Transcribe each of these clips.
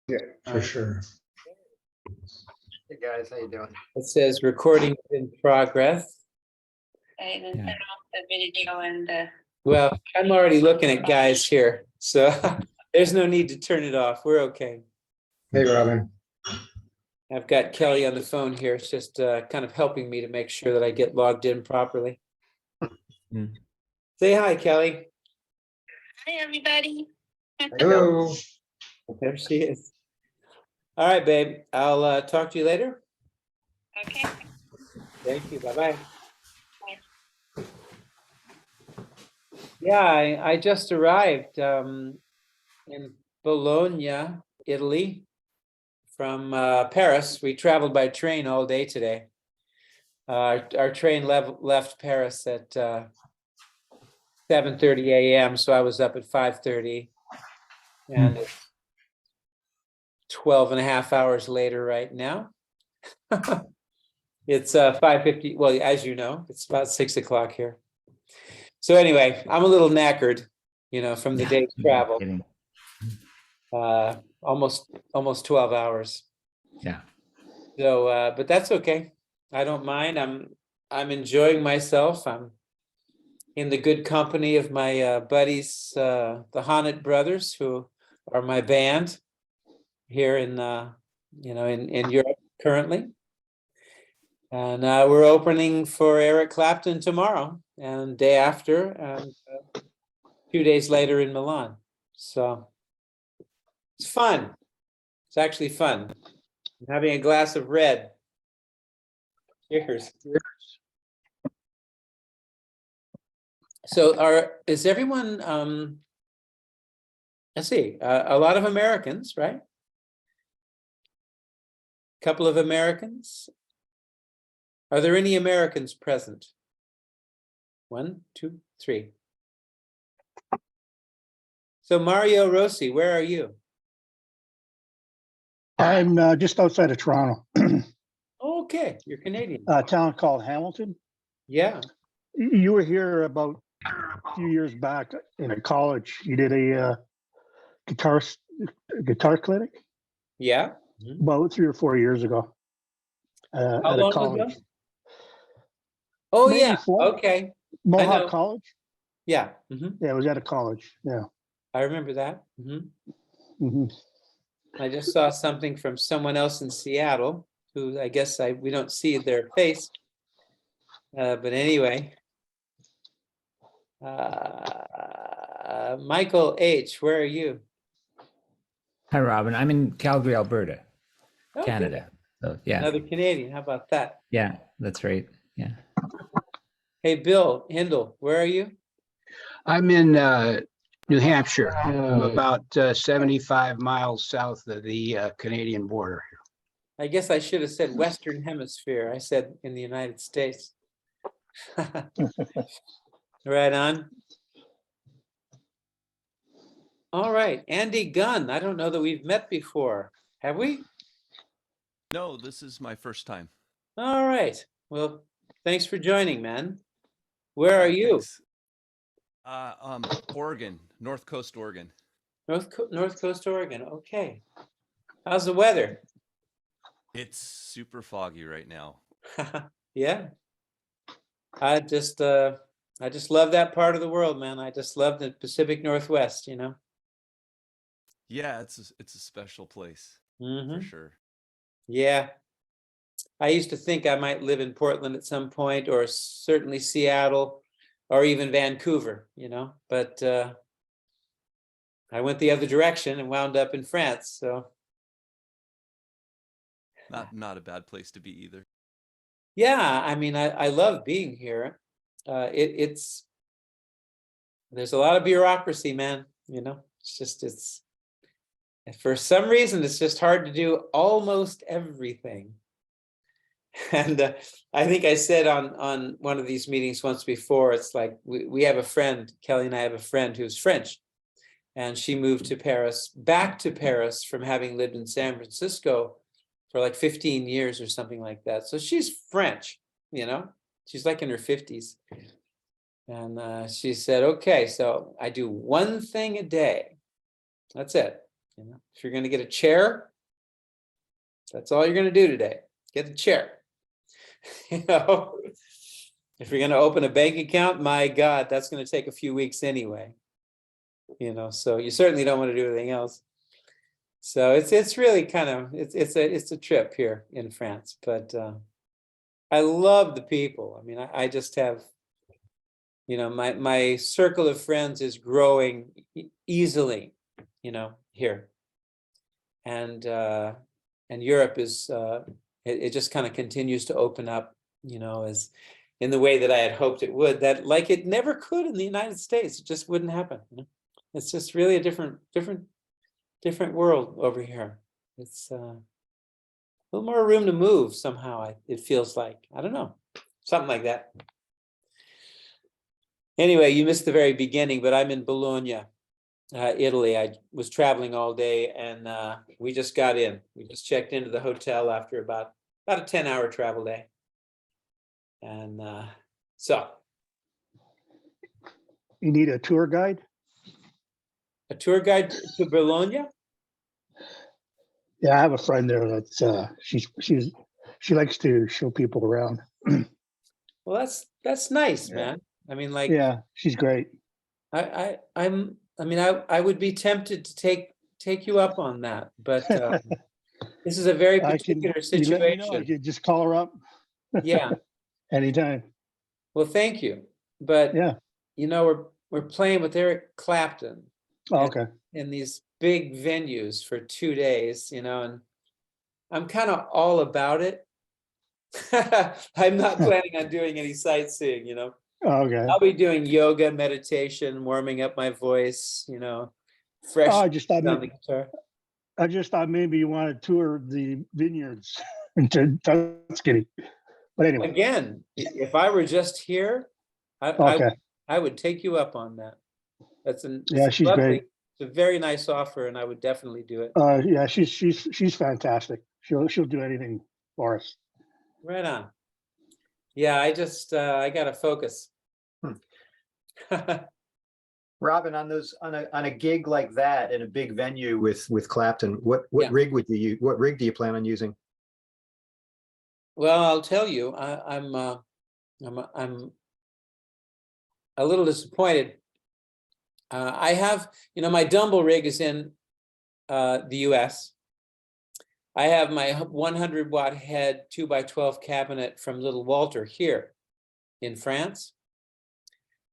Yeah, for sure. Hey guys, how you doing? It says recording in progress. I then turn off the video and the. Well, I'm already looking at guys here, so there's no need to turn it off. We're okay. Hey, Robin. I've got Kelly on the phone here. It's just kind of helping me to make sure that I get logged in properly. Say hi, Kelly. Hi, everybody. Hello. There she is. All right, babe. I'll talk to you later. Okay. Thank you. Bye-bye. Yeah, I just arrived in Bologna, Italy, from Paris. We traveled by train all day today. Our train left Paris at 7:30 a.m., so I was up at 5:30, and it's 12 and a half hours later right now. It's 5:50. Well, as you know, it's about 6 o'clock here. So anyway, I'm a little knackered, from the day's travel. Almost 12 hours. Yeah. So, but that's okay. I don't mind. I'm enjoying myself. I'm in the good company of my buddies, the Honnett brothers, who are my band here in in Europe currently. And we're opening for Eric Clapton tomorrow and day after, and 2 days later in Milan. So it's fun. It's actually fun. I'm having a glass of red. Cheers. So is everyone, let's see, a lot of Americans, right? Couple of Americans. Are there any Americans present? 1, 2, 3. So Mario Rossi, where are you? I'm just outside of Toronto, Okay, you're Canadian. a town called Hamilton. Yeah. You were here about a few years back in a college. You did a guitar clinic Yeah. about 3 or 4 years ago How at a long college. ago? Oh, Maybe yeah. 4. Okay. know. Mohawk College. Yeah. Yeah, it was at a college. Yeah. I remember that. hmm I just saw something from someone else in Seattle who I guess we don't see their face. But anyway. Michael H., where are you? Hi, Robin. I'm in Calgary, Alberta, Okay. Canada. So yeah, Another Canadian. How about that? yeah, that's right. Yeah. Hey, Bill Hindle, where are you? I'm in New Hampshire. I'm about 75 miles south of the Canadian border. I guess I should have said Western Hemisphere. I said in the United States. Right on. All right, Andy Gunn. I don't know that we've met before. Have we? No, this is my first time. All right. Well, thanks for joining, man. Where are you? Thanks. Oregon, North Coast, Oregon. North Coast, Oregon. Okay. How's the weather? It's super foggy right now. Yeah. I just love that part of the world, man. I just love the Pacific Northwest, Yeah, it's a special place for sure. Yeah. I used to think I might live in Portland at some point, or certainly Seattle, or even Vancouver, but I went the other direction and wound up in France. So Not a bad place to be either. yeah, I mean, I love being here. There's a lot of bureaucracy, man. It's for some reason it's just hard to do almost everything. And I think I said on one of these meetings once before, it's like we have a friend, Kelly and I have a friend who's French, and she moved to Paris, back to Paris from having lived in San Francisco for like 15 years or something like that. So she's French, she's like in her 50s. And she said, okay, so I do one thing a day. That's it. You know, if you're going to get a chair, that's all you're going to do today. Get a chair. You know, if you're going to open a bank account, my God, that's going to take a few weeks anyway. You know, so you certainly don't want to do anything else. So it's really kind of it's a trip here in France, but I love the people. I mean, I just have, you know, my circle of friends is growing easily, you know, here, and Europe is it just kind of continues to open up, you know, as in the way that I had hoped it would. That like it never could in the United States. It just wouldn't happen. You know? It's just really a different world over here. It's a little more room to move somehow. It feels like, I don't know, something like that. Anyway, you missed the very beginning, but I'm in Bologna, Italy. I was traveling all day, and we just got in. We just checked into the hotel after about a 10-hour travel day. And so. You need a tour guide? A tour guide to Bologna? Yeah, I have a friend there that's she likes to show people around. Well, that's nice, man. I mean, like, Yeah, she's great. I would be tempted to take you up on that, but this is a very particular You let me know. situation. You just call her up Yeah. anytime. Well, thank you. But Yeah. you know, we're playing with Eric Clapton Oh, okay. in these big venues for 2 days, you know, and I'm kind of all about it. I'm not planning on doing any sightseeing, you know. Oh, okay. I'll be doing yoga, meditation, warming up my voice, you know, fresh Oh, on the guitar. I just thought maybe you want to tour the vineyards into Tuscany. But anyway. Again, if I were just here, Okay. I would take you up on that. Yeah, she's great. It's a very nice offer, and I would definitely do it. Yeah, she's fantastic. She'll do anything for us. Right on. Yeah, I just I gotta focus. Robin, on a gig like that in a big venue with Clapton, what Yeah. rig would you use? What rig do you plan on using? Well, I'll tell you, I'm a little disappointed. I have, you know, my Dumble rig is in the US. I have my 100-watt head 2x12 cabinet from Little Walter here in France.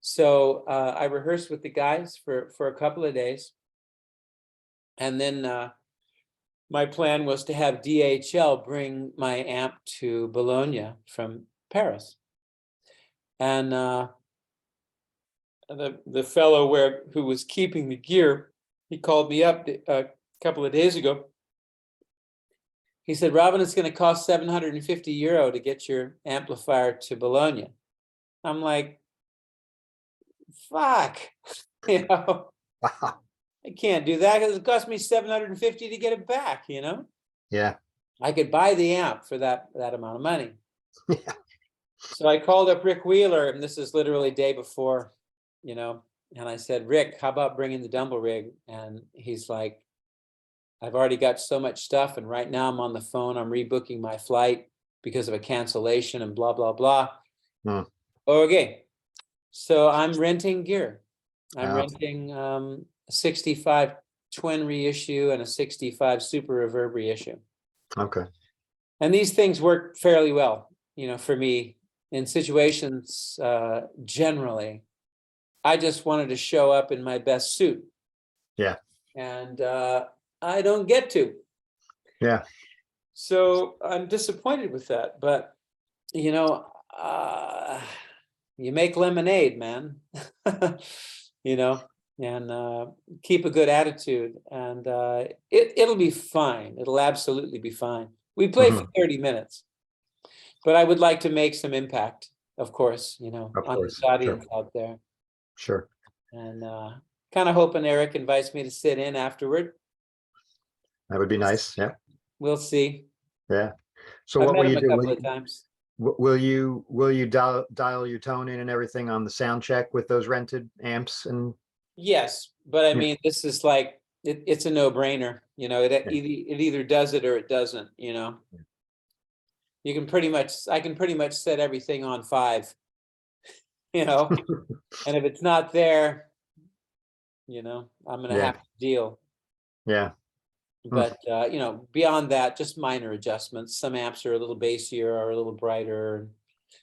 So I rehearsed with the guys for a couple of days. And then my plan was to have DHL bring my amp to Bologna from Paris. And the fellow who was keeping the gear, he called me up a couple of days ago. He said, Robin, it's going to cost €750 to get your amplifier to Bologna. I'm like, fuck, you know, Wow. I can't do that because it cost me $750 to get it back, you know? Yeah. I could buy the amp for that amount of money. Yeah. So I called up Rick Wheeler, and this is literally day before, you know, and I said, Rick, how about bringing the Dumble rig? And he's like, I've already got so much stuff, and right now I'm on the phone, I'm rebooking my flight because of a cancellation and blah, blah, blah. Okay. So I'm renting gear. I'm renting a 65 twin reissue and a 65 super reverb reissue. Okay. And these things work fairly well, you know, for me in situations generally. I just wanted to show up in my best suit. Yeah. And I don't get to. Yeah. So I'm disappointed with that. But, you know, you make lemonade, man, you know, and keep a good attitude, and it'll be fine. It'll absolutely be fine. We play for 30 minutes, but I would like to make some impact, of course, you know, on this audience out there. Sure. And kind of hoping Eric invites me to sit in afterward. That would be nice. Yeah. We'll see. Yeah. So I've what met will you him a do? couple of times. Will you dial your tone in and everything on the sound check with those rented amps? And Yes, but I mean, this is like it's a no-brainer, you know, it either does it or it doesn't, you know. You can pretty much, I can pretty much set everything on 5, you know, and if it's not there, you know, I'm gonna Yeah. have to deal. Yeah. But you know, beyond that, just minor adjustments. Some amps are a little bassier or a little brighter.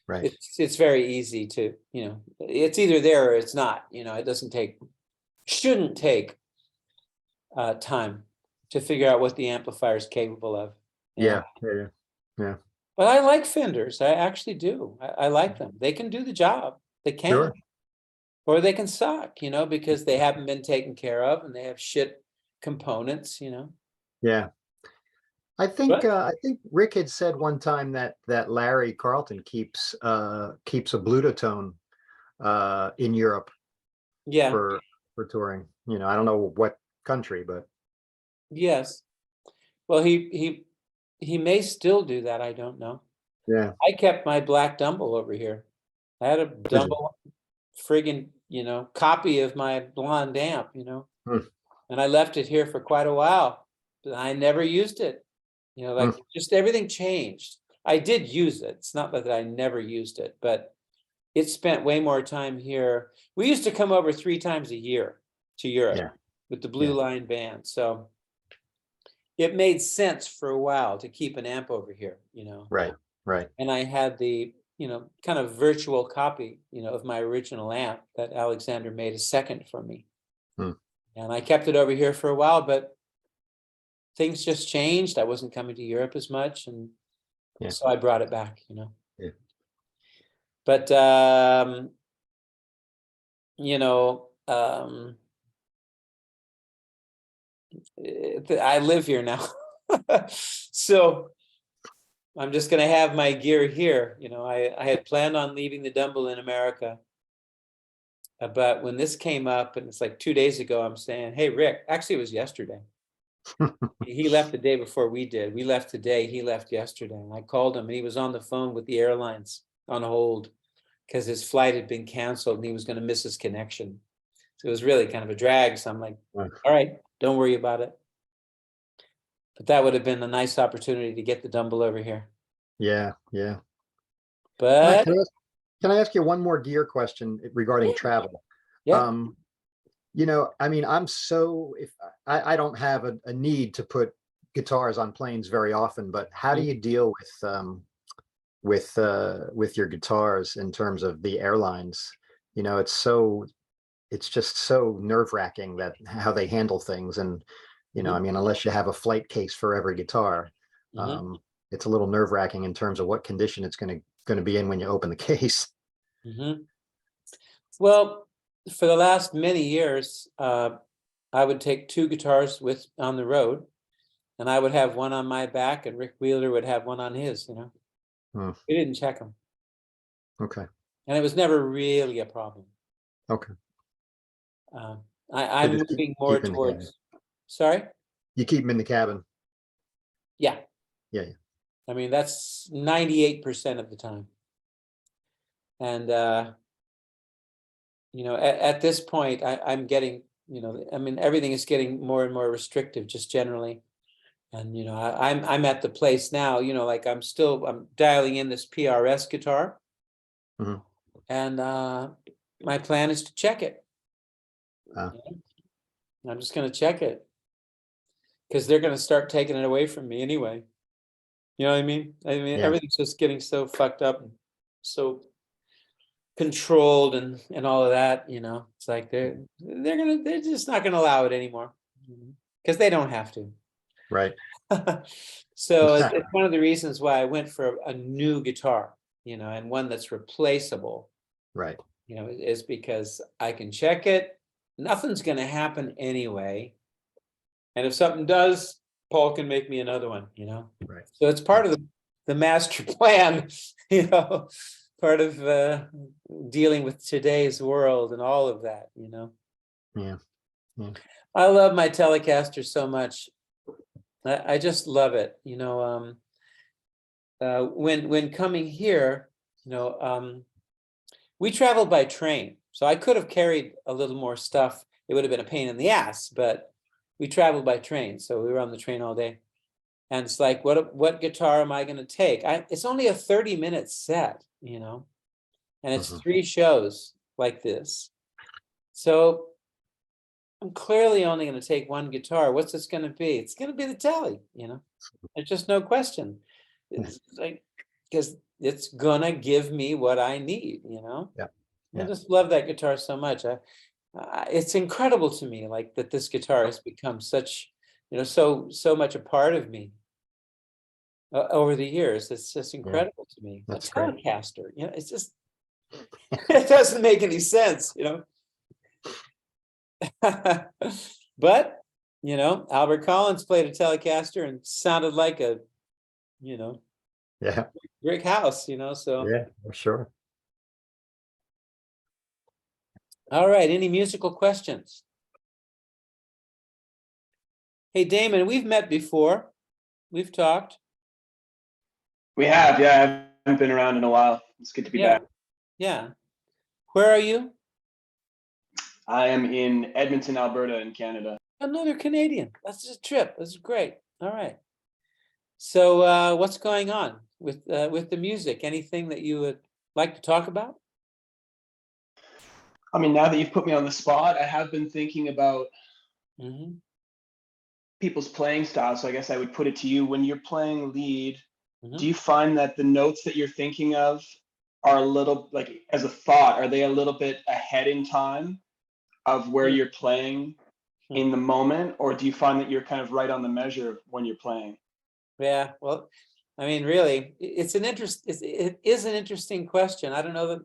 Right. It's very easy to, you know, it's either there or it's not, you know, it shouldn't take time to figure out what the amplifier is capable of. you know. Yeah. Yeah. But I like Fenders. I actually do. I like them. They can do the job. They can. Sure. Or they can suck, you know, because they haven't been taken care of and they have shit components, you know. Yeah. I think Rick had said one time that Larry Carlton keeps a Bludotone in Europe Yeah. for touring. You know, I don't know what country, but Yes. Well, he may still do that. I don't know. yeah. I kept my black Dumble over here. I had a Dumble friggin', you know, copy of my blonde amp, you know, and I left it here for quite a while, but I never used it. You know, like just everything changed. I did use it. It's not that I never used it, but it spent way more time here. We used to come over 3 times a year to Europe with the Blue Line band. So it made sense for a while to keep an amp over here, you know. Right. And I had the, you know, kind of virtual copy, you know, of my original amp that Alexander made a second for me. And I kept it over here for a while, but things just changed. I wasn't coming to Europe as much. And so I brought it back, you know. Yeah. But, you know, I live here now. So I'm just going to have my gear here. You know, I had planned on leaving the Dumble in America. But when this came up, and it's like 2 days ago, I'm saying, hey, Rick, actually, it was yesterday. He left the day before we did. We left today. He left yesterday. And I called him, and he was on the phone with the airlines on hold because his flight had been canceled and he was going to miss his connection. So it was really kind of a drag. So I'm like, all right, don't worry about it. But that would have been a nice opportunity to get the Dumble over here. Yeah. But Can I ask you one more gear question regarding travel? yeah. You know, I mean, I don't have a need to put guitars on planes very often, but how do you deal with your guitars in terms of the airlines? You know, it's just so nerve-wracking that how they handle things. And, you know, I mean, unless you have a flight case for every guitar, it's a little nerve-wracking in terms of what condition it's going to be in when you open the case. Well, for the last many years, I would take 2 guitars on the road, and I would have one on my back, and Rick Wheeler would have one on his. You know, we didn't check them. Okay. And it was never really a problem. Okay. I'm moving more towards. Sorry. You keep them in the cabin. Yeah. Yeah. I mean, that's 98% of the time. And, you know, at this point, I'm getting, you know, I mean, everything is getting more and more restrictive just generally. And, you know, I'm at the place now, you know, like I'm dialing in this PRS guitar. And my plan is to check it. I'm just going to check it because they're going to start taking it away from me anyway. You know what I mean? Everything's just getting so fucked up and so controlled and all of that, you know. It's like they're just not gonna allow it anymore because they don't have to. Right. So it's one of the reasons why I went for a new guitar, you know, and one that's replaceable. Right. You know, is because I can check it. Nothing's gonna happen anyway. And if something does, Paul can make me another one, you know. Right. So it's part of the master plan, you know, part of dealing with today's world and all of that, you know. Yeah. I love my Telecaster so much. I just love it, you know. When coming here, you know, we traveled by train, so I could have carried a little more stuff. It would have been a pain in the ass, but we traveled by train, so we were on the train all day. And it's like, what guitar am I going to take? It's only a 30-minute set, you know, and it's 3 shows like this. So I'm clearly only going to take one guitar. What's this going to be? It's going to be the Tele, you know. There's just no question. It's like, because it's gonna give me what I need, you know. Yeah. I just love that guitar so much. It's incredible to me, like that this guitar has become such, you know, so much a part of me over the years. It's just incredible to me. That's a great. Telecaster, you know, it's just it doesn't make any sense, you know. But you know, Albert Collins played a Telecaster and sounded like a, you know, Yeah. brick house, you know. So Yeah, for sure. all right, any musical questions? Hey Damon, we've met before. We've talked. We have, yeah. I haven't been around in a while. It's good to be back. Yeah. Where are you? I am in Edmonton, Alberta, in Canada. Another Canadian. That's a trip. That's great. All right. So what's going on with the music? Anything that you would like to talk about? I mean, now that you've put me on the spot, I have been thinking about people's playing style. So I guess I would put it to you, when you're playing lead, do you find that the notes that you're thinking of are a little, like as a thought, are they a little bit ahead in time of where you're playing in the moment? Or do you find that you're kind of right on the measure when you're playing? Yeah, well, I mean, really, it is an interesting question. I don't know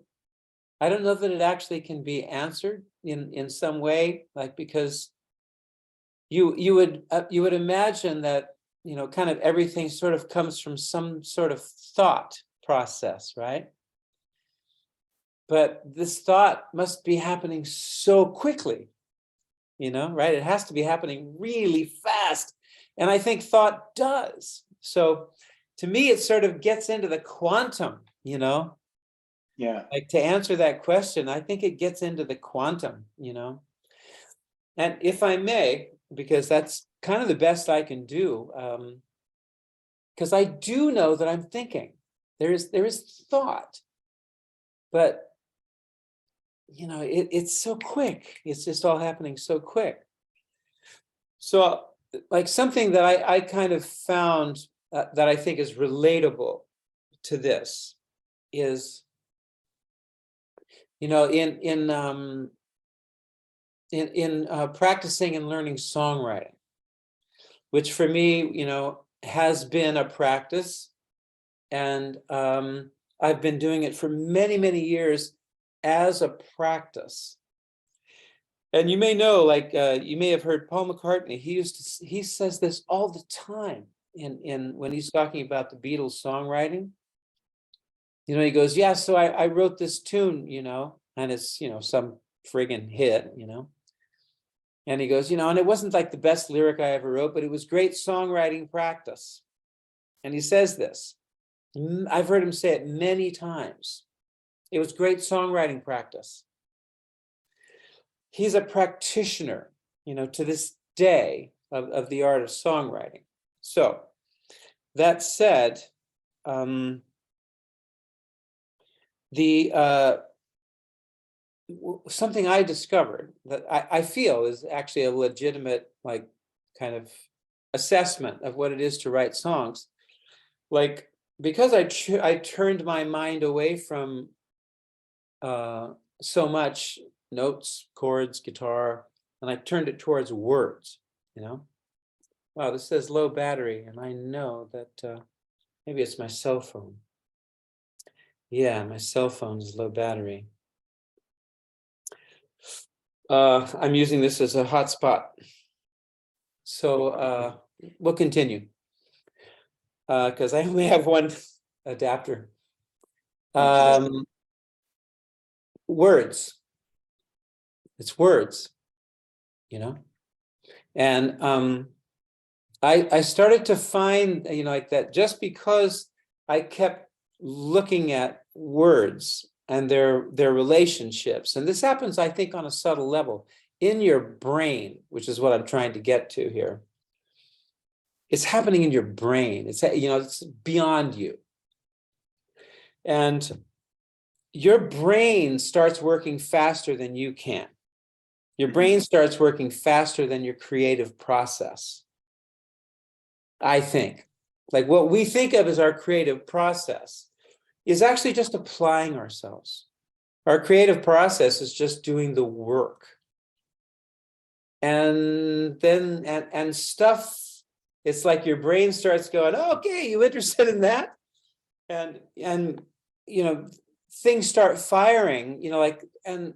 that it actually can be answered in some way, like, because you would imagine that, you know, kind of everything sort of comes from some sort of thought process, right? But this thought must be happening so quickly, you know, right? It has to be happening really fast. And I think thought does. So to me, it sort of gets into the quantum, you know? Yeah. Like, to answer that question, I think it gets into the quantum, you know? And if I may, because that's kind of the best I can do, because I do know that I'm thinking. There is thought, but you know, it's so quick. It's just all happening so quick. So, like, something that I kind of found that I think is relatable to this is, you know, in practicing and learning songwriting, which for me, you know, has been a practice, and I've been doing it for many, many years as a practice. And you may know, like, you may have heard Paul McCartney. He says this all the time in when he's talking about the Beatles songwriting. You know, he goes, yeah, so I wrote this tune, you know, and it's, you know, some friggin' hit, you know. And he goes, you know, and it wasn't like the best lyric I ever wrote, but it was great songwriting practice. And he says this. I've heard him say it many times. It was great songwriting practice. He's a practitioner, you know, to this day of the art of songwriting. So that said, something I discovered that I feel is actually a legitimate, like, kind of assessment of what it is to write songs. Like, because I turned my mind away from so much notes, chords, guitar, and I turned it towards words, you know. Wow, this says low battery, and I know that maybe it's my cell phone. Yeah, my cell phone is low battery. I'm using this as a hotspot. So we'll continue, because I only have one adapter. Words. It's words, you know. And I started to find, you know, like, that just because I kept looking at words and their relationships, and this happens, I think, on a subtle level. in your brain, which is what I'm trying to get to here. It's happening in your brain. It's, you know, it's beyond you. And your brain starts working faster than you can. Your brain starts working faster than your creative process. I think. Like what we think of as our creative process is actually just applying ourselves. Our creative process is just doing the work. And then, and stuff, it's like your brain starts going, oh, okay, you interested in that? And, you know, things start firing, you know, like, and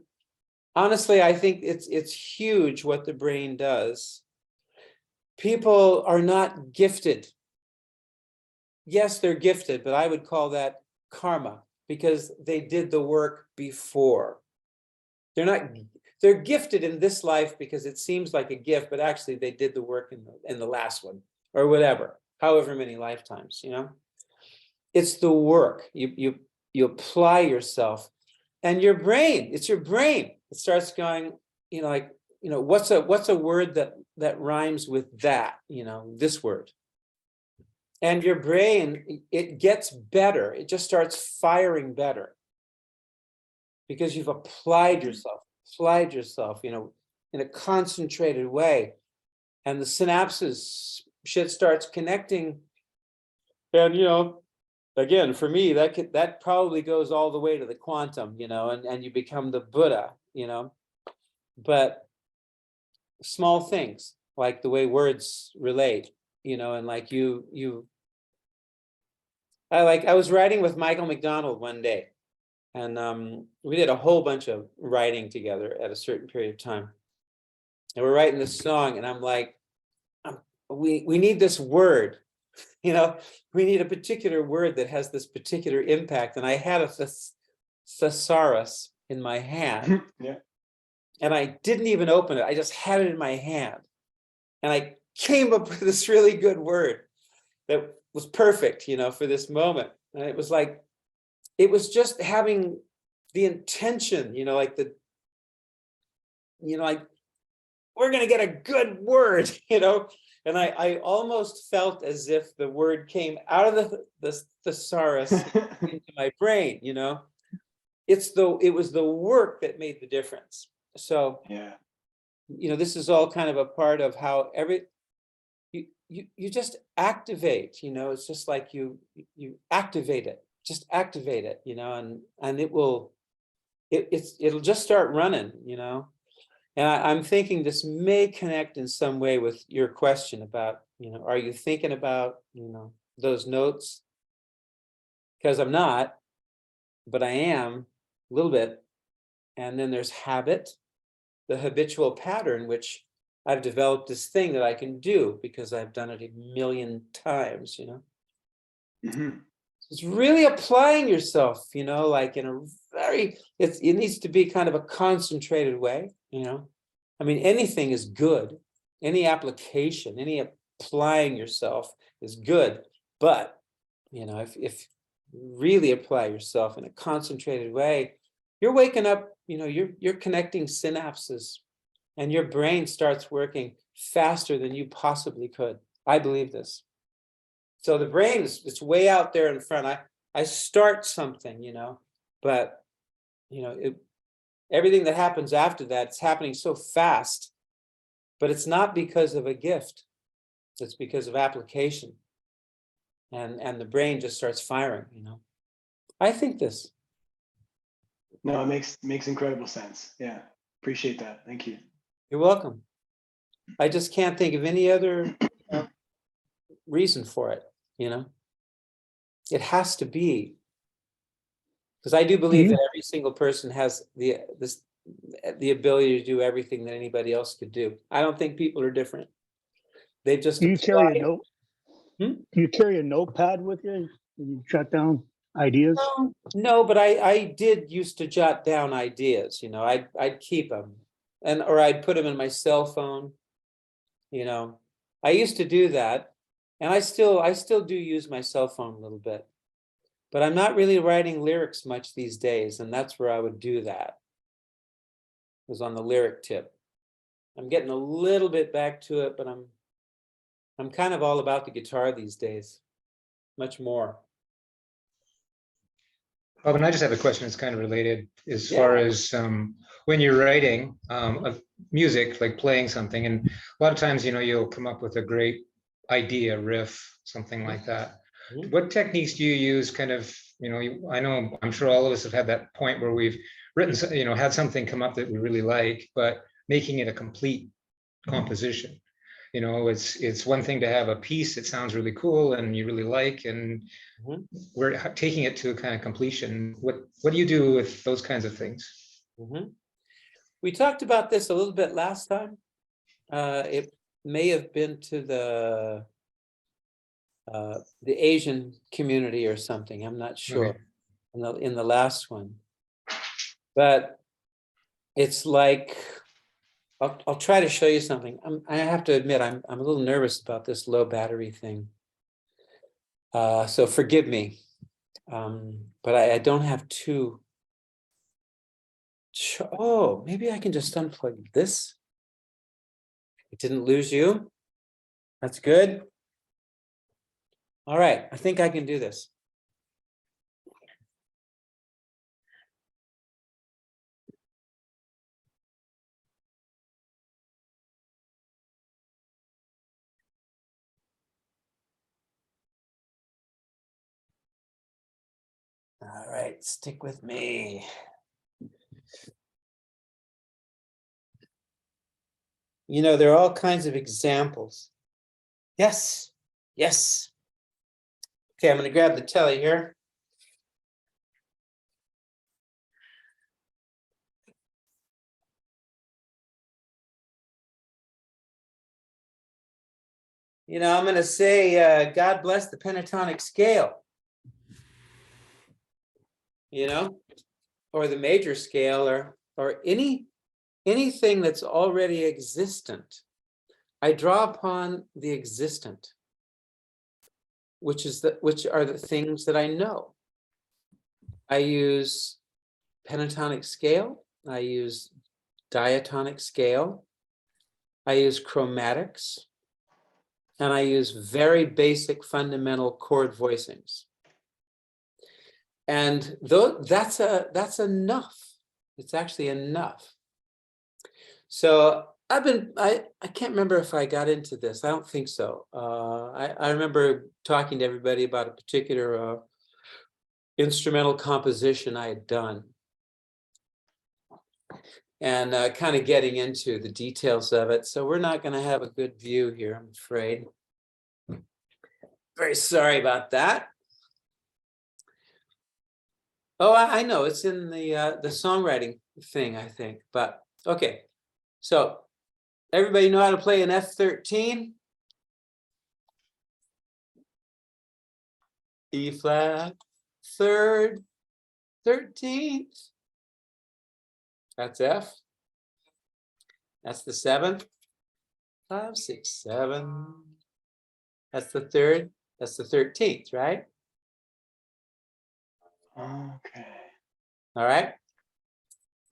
honestly, I think it's huge what the brain does. People are not gifted. Yes, they're gifted, but I would call that karma because they did the work before. They're gifted in this life because it seems like a gift, but actually they did the work in the last one or whatever, however many lifetimes, you know? It's the work. You apply yourself and your brain, it's your brain. It starts going, you know, like, you know, what's a word that rhymes with that, you know, this word. And your brain, it gets better. It just starts firing better because you've applied yourself, you know, in a concentrated way. And the synapses, shit starts connecting. And, you know, again, for me, that probably goes all the way to the quantum, you know, and you become the Buddha, you know. But small things like the way words relate, you know, and like I was writing with Michael McDonald one day, and we did a whole bunch of writing together at a certain period of time. And we're writing this song, and I'm like, we need this word, you know, we need a particular word that has this particular impact. And I had a thesaurus in my hand. Yeah. And I didn't even open it. I just had it in my hand. And I came up with this really good word that was perfect, you know, for this moment. And it was like, it was just having the intention, you know, like like, we're going to get a good word, you know. And I almost felt as if the word came out of the thesaurus into my brain, you know. It was the work that made the difference. So, yeah, you know, this is all kind of a part of how you just activate, you know. It's just like you activate it, just activate it, you know, and it'll just start running, you know. And I'm thinking this may connect in some way with your question about, you know, are you thinking about, you know, those notes? Because I'm not, but I am a little bit. And then there's habit, the habitual pattern, which I've developed this thing that I can do because I've done it a million times, you know. Mm-hmm. It's really applying yourself, you know, like in a very, it needs to be kind of a concentrated way, you know. I mean, anything is good. Any application, any applying yourself is good. But, you know, if you really apply yourself in a concentrated way, you're waking up, you know, you're connecting synapses and your brain starts working faster than you possibly could. I believe this. So the brain it's way out there in front. I start something, you know, but, you know, everything that happens after that, it's happening so fast, but it's not because of a gift. It's because of application. And the brain just starts firing, you know. I think this. No, it makes incredible sense. Yeah, appreciate that. Thank you. You're welcome. I just can't think of any other reason for it, you know. It has to be. Because I do believe that every single person has the ability to do everything that anybody else could do. I don't think people are different. They've just Do you carry a applied. note? Hmm? Do you carry a notepad with you? And you jot down ideas? No, but I did used to jot down ideas, you know. I'd keep them, or I'd put them in my cell phone, you know. I used to do that, and I still do use my cell phone a little bit, but I'm not really writing lyrics much these days, and that's where I would do that. Was on the lyric tip. I'm getting a little bit back to it, but I'm kind of all about the guitar these days, much more. Oh, and I just have a question that's kind of related as far as when you're writing of music, like playing something, and a lot of times, you'll come up with a great idea, riff, something like that. What techniques do you use kind of, I know, I'm sure all of us have had that point where we've written, had something come up that we really like, but making it a complete composition. It's one thing to have a piece that sounds really cool and you really like, and we're taking it to a kind of completion. What do you do with those kinds of things? We talked about this a little bit last time. It may have been to the Asian community or something. I'm not sure. Okay. In the last one, but it's like I'll try to show you something. I have to admit I'm a little nervous about this low battery thing. So forgive me, but I don't have to. Oh, maybe I can just unplug this. It didn't lose you. That's good. All right, I think I can do this. All right, stick with me. There are all kinds of examples. Yes, yes. Okay, I'm going to grab the telly here. I'm going to say, God bless the pentatonic scale. Or the major scale, or anything that's already existent. I draw upon the existent, which are the things that I know. I use pentatonic scale, I use diatonic scale, I use chromatics, and I use very basic fundamental chord voicings. And that's enough. It's actually enough. So I can't remember if I got into this. I don't think so. I remember talking to everybody about a particular instrumental composition I had done, and kind of getting into the details of it. So we're not going to have a good view here, I'm afraid. Very sorry about that. Oh, I know, it's in the songwriting thing, I think, but okay. So everybody know how to play an F13? E flat, third, 13th. That's F. That's the 7th. 5, 6, 7. That's the 3rd. That's the 13th, right? Okay. All right.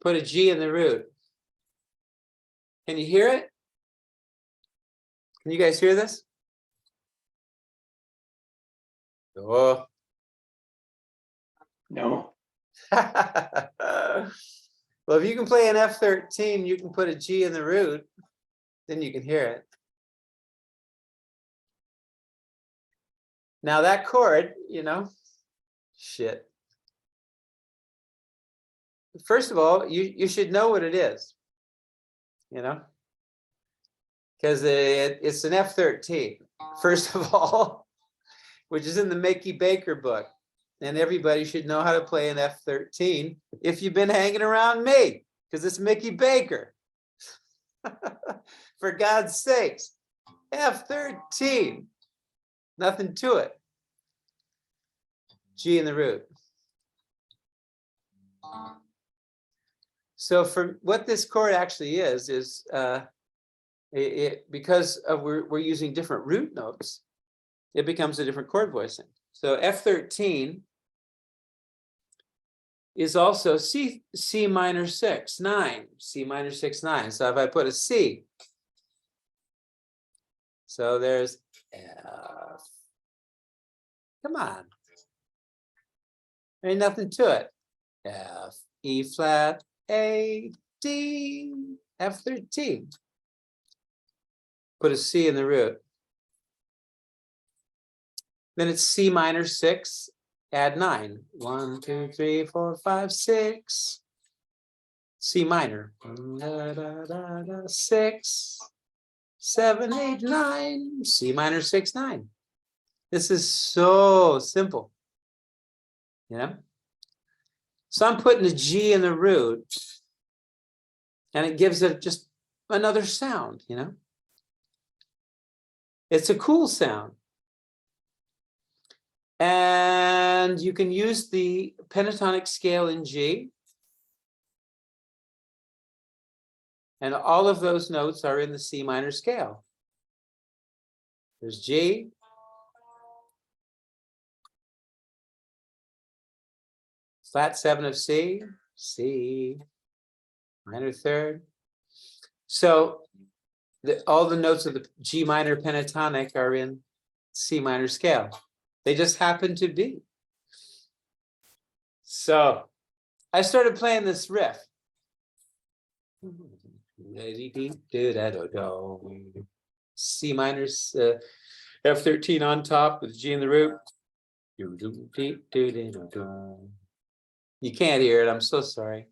Put a G in the root. Can you hear it? Can you guys hear this? Oh. No. Well, if you can play an F13, you can put a G in the root, then you can hear it. Now that chord, shit. First of all, you should know what it is, because it's an F13, first of all, which is in the Mickey Baker book. And everybody should know how to play an F13 if you've been hanging around me, because it's Mickey Baker. For God's sakes, F13, nothing to it. G in the root. So for what this chord actually is because we're using different root notes, it becomes a different chord voicing. So F13 is also C minor 6, 9, C minor 6, 9. So if I put a C, so there's F. Come on. Ain't nothing to it. F, E flat, A, D, F13. Put a C in the root. Then it's C minor 6, add 9. 1, 2, 3, 4, 5, 6. C minor. 6, 7, 8, 9. C minor 6, 9. This is so simple. You know? So I'm putting a G in the root, and it gives it just another sound, you know? It's a cool sound. And you can use the pentatonic scale in G. And all of those notes are in the C minor scale. There's G. Flat 7 of C, C, minor third. So all the notes of the G minor pentatonic are in C minor scale. They just happen to be. So I started playing this riff. C minor, F13 on top with G in the root. You can't hear it, I'm so sorry.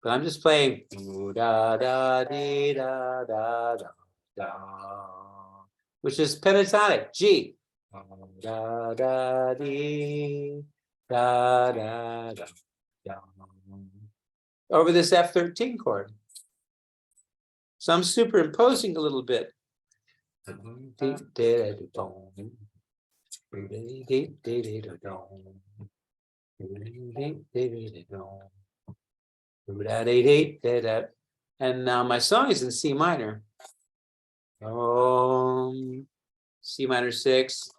But I'm just playing which is pentatonic, G. Over this F13 chord. So I'm superimposing a little bit. And now my song is in C minor. C minor 6.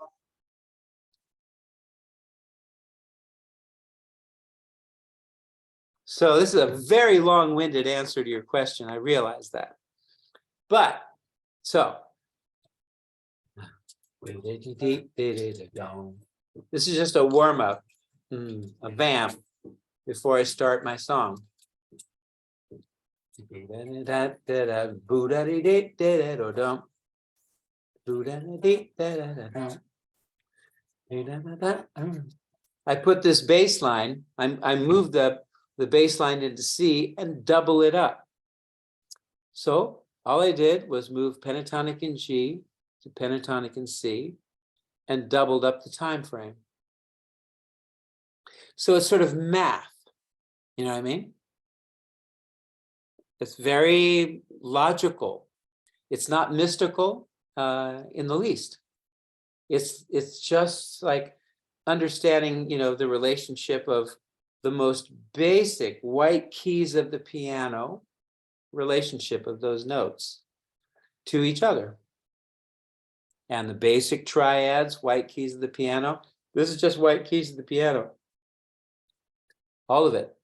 So this is a very long-winded answer to your question. I realize that. But, so. This is just a warm-up, a vamp, before I start my song. I put this bass line, I moved the bass line into C and double it up. So all I did was move pentatonic in G to pentatonic in C and doubled up the time frame. So it's sort of math, you know what I mean? It's very logical. It's not mystical in the least. It's just like understanding, you know, the relationship of the most basic white keys of the piano, relationship of those notes to each other. And the basic triads, white keys of the piano. This is just white keys of the piano. All of it.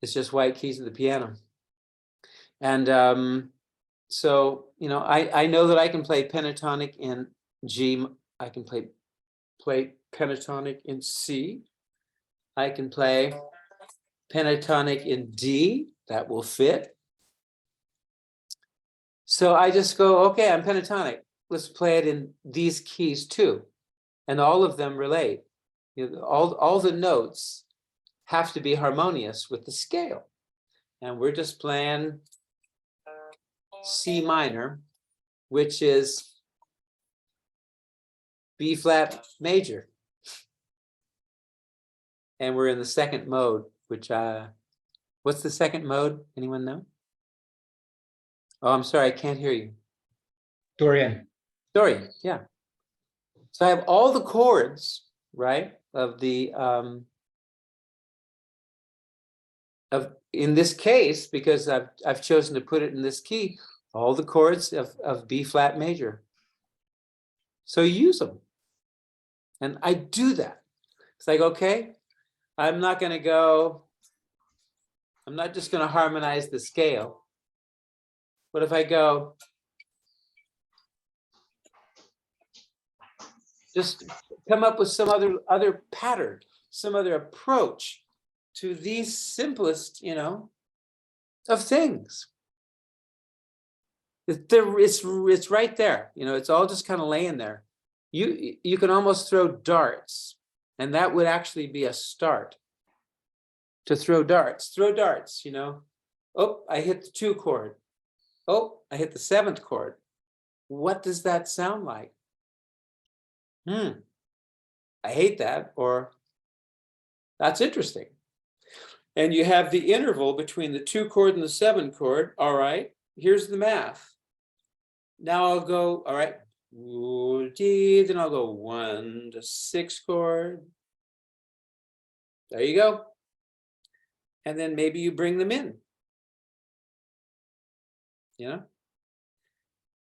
It's just white keys of the piano. And so, you know, I know that I can play pentatonic in G. I can play pentatonic in C. I can play pentatonic in D. That will fit. So I just go, okay, I'm pentatonic. Let's play it in these keys too. And all of them relate. You know, all the notes have to be harmonious with the scale. And we're just playing C minor, which is B flat major. And we're in the second mode, which, what's the second mode? Anyone know? Oh, I'm sorry, I can't hear you. Dorian. Dorian, yeah. So I have all the chords, right, of the, in this case, because I've chosen to put it in this key, all the chords of B flat major. So use them. And I do that. It's like, okay, I'm not just going to harmonize the scale. What if I go, just come up with some other pattern, some other approach to these simplest, of things. It's right there. It's all just kind of laying there. You can almost throw darts, and that would actually be a start. To throw darts. Oh, I hit the 2 chord. Oh, I hit the 7th chord. What does that sound like? I hate that, or that's interesting. And you have the interval between the 2 chord and the 7 chord. All right, here's the math. Now I'll go, all right, D, then I'll go 1 to 6 chord. There you go. And then maybe you bring them in.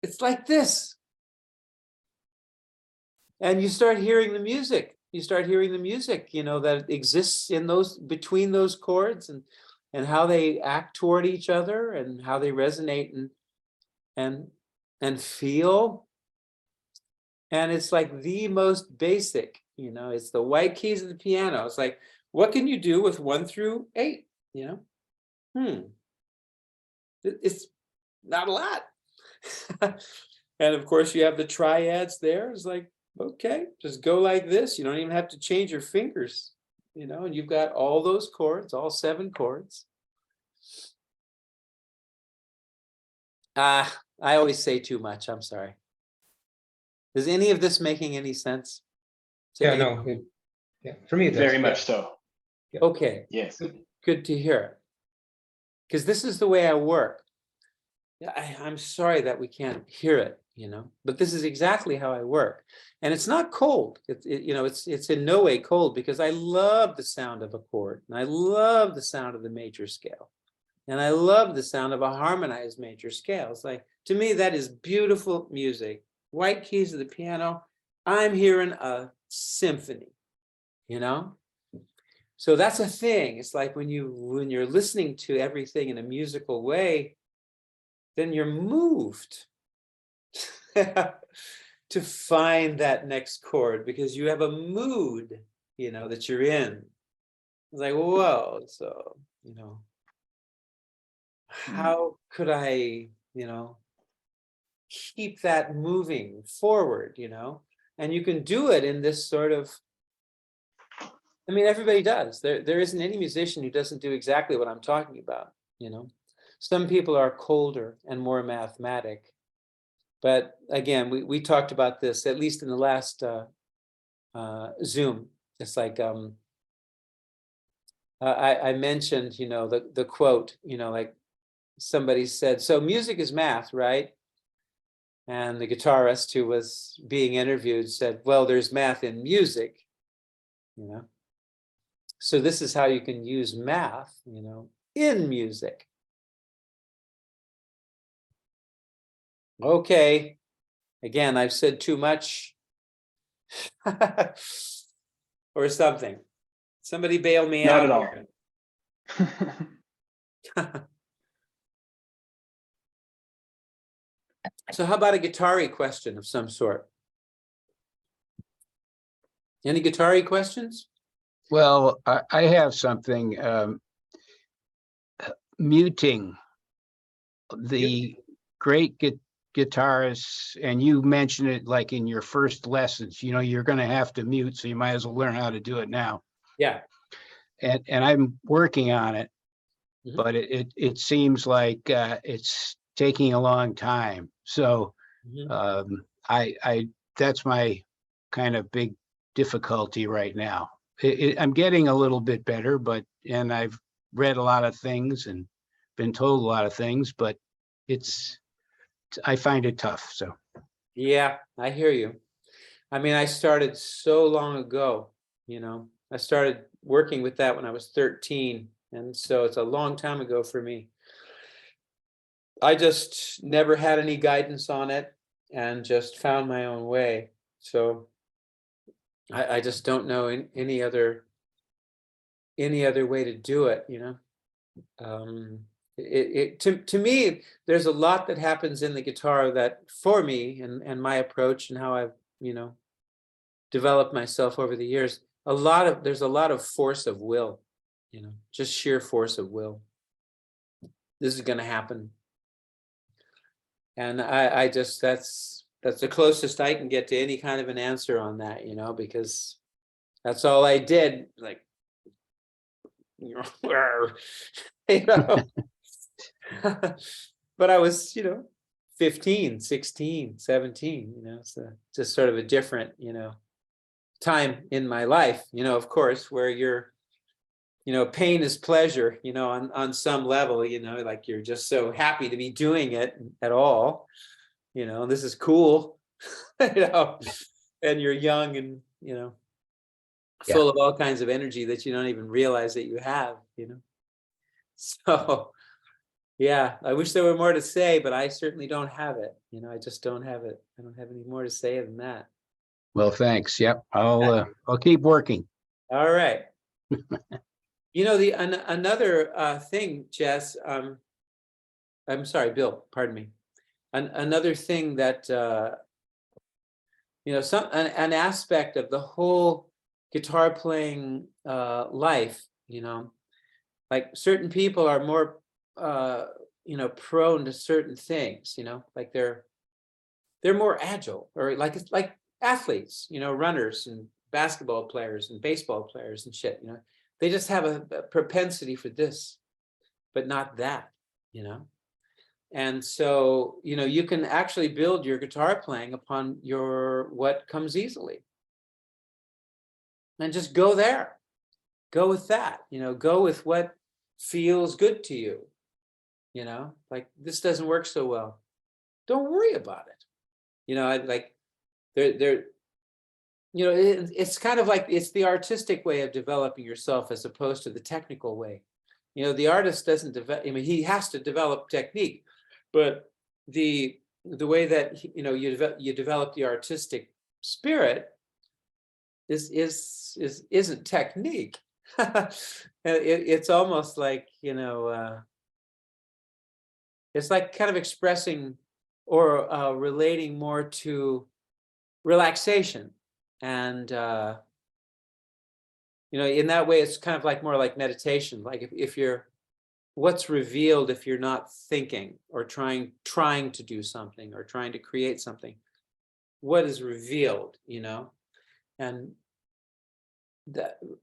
It's like this. And you start hearing the music. That exists in those, between those chords, and how they act toward each other, and how they resonate and feel. And it's like the most basic, it's the white keys of the piano. It's like, what can you do with 1 through 8? It's not a lot. And of course you have the triads there. It's like, okay, just go like this. You don't even have to change your fingers, and you've got all those chords, all 7 chords. I always say too much. I'm sorry. Is any of this making any sense? Yeah, no. For me, it does. Very much so. Okay. Yes. Good to hear. Because this is the way I work. I'm sorry that we can't hear it, but this is exactly how I work. And it's not cold. It's in no way cold, because I love the sound of a chord, and I love the sound of the major scale, and I love the sound of a harmonized major scale. It's like, to me, that is beautiful music. White keys of the piano. I'm hearing a symphony, So that's a thing. It's like when you're listening to everything in a musical way, then you're moved to find that next chord, because you have a mood, that you're in. It's like, whoa, so, how could I, keep that moving forward, And you can do it in this sort of, everybody does. There isn't any musician who doesn't do exactly what I'm talking about, Some people are colder and more mathematic. But again, we talked about this, at least in the last Zoom. It's like, I mentioned, the quote, like somebody said, so music is math, right? And the guitarist who was being interviewed said, well, there's math in music, So this is how you can use math, in music. Okay, again, I've said too much or something. Somebody bail me out. Not at all. So how about a guitar-y question of some sort? Any guitar-y questions? Well, I have something. Muting. The great guitarists, and you mentioned it like in your first lessons, you're going to have to mute, so you might as well learn how to do it now. Yeah. And I'm working on it, but it seems like it's taking a long time. So I that's my kind of big difficulty right now. I'm getting a little bit better, and I've read a lot of things and been told a lot of things, but I find it tough. So yeah, I hear you. I started so long ago, I started working with that when I was 13. And so it's a long time ago for me. I just never had any guidance on it and just found my own way. So I just don't know any other way to do it, you know. To me, there's a lot that happens in the guitar that, for me, and my approach and how I've, you know, developed myself over the years, there's a lot of force of will, you know, just sheer force of will. This is going to happen. And I just, that's the closest I can get to any kind of an answer on that, you know, because that's all I did. Like, you know, but I was, you know, 15, 16, 17, you know, so just sort of a different, you know, time in my life, you know, of course, where you're, you know, pain is pleasure, you know, on some level, you know, like you're just so happy to be doing it at all, you know, this is cool, you know, and you're young and, you know, full of all kinds of energy that you don't even realize that you have, you know. So, yeah, I wish there were more to say, but I certainly don't have it. You know, I just don't have it. I don't have any more to say than that. Well, thanks. Yep. I'll keep working. All right. You know, another thing, Jess, I'm sorry, Bill, pardon me. Another thing that, you know, an aspect of the whole guitar playing life, you know, like certain people are more, you know, prone to certain things, you know, like they're more agile, or like it's like athletes, you know, runners and basketball players and baseball players and shit, you know, they just have a propensity for this, but not that, you know. And so, you know, you can actually build your guitar playing upon what comes easily. And just go there. Go with that, you know, go with what feels good to you. You know, like this doesn't work so well. Don't worry about it. You know, like they're you know, it's kind of like it's the artistic way of developing yourself as opposed to the technical way. You know, the artist doesn't develop, I mean, he has to develop technique, but the way that, you know, you develop the artistic spirit isn't technique. It's almost like, you know, it's like kind of expressing or relating more to relaxation. And, you know, in that way, it's kind of like more like meditation. Like if you're, what's revealed if you're not thinking or trying to do something or trying to create something, what is revealed, you know? And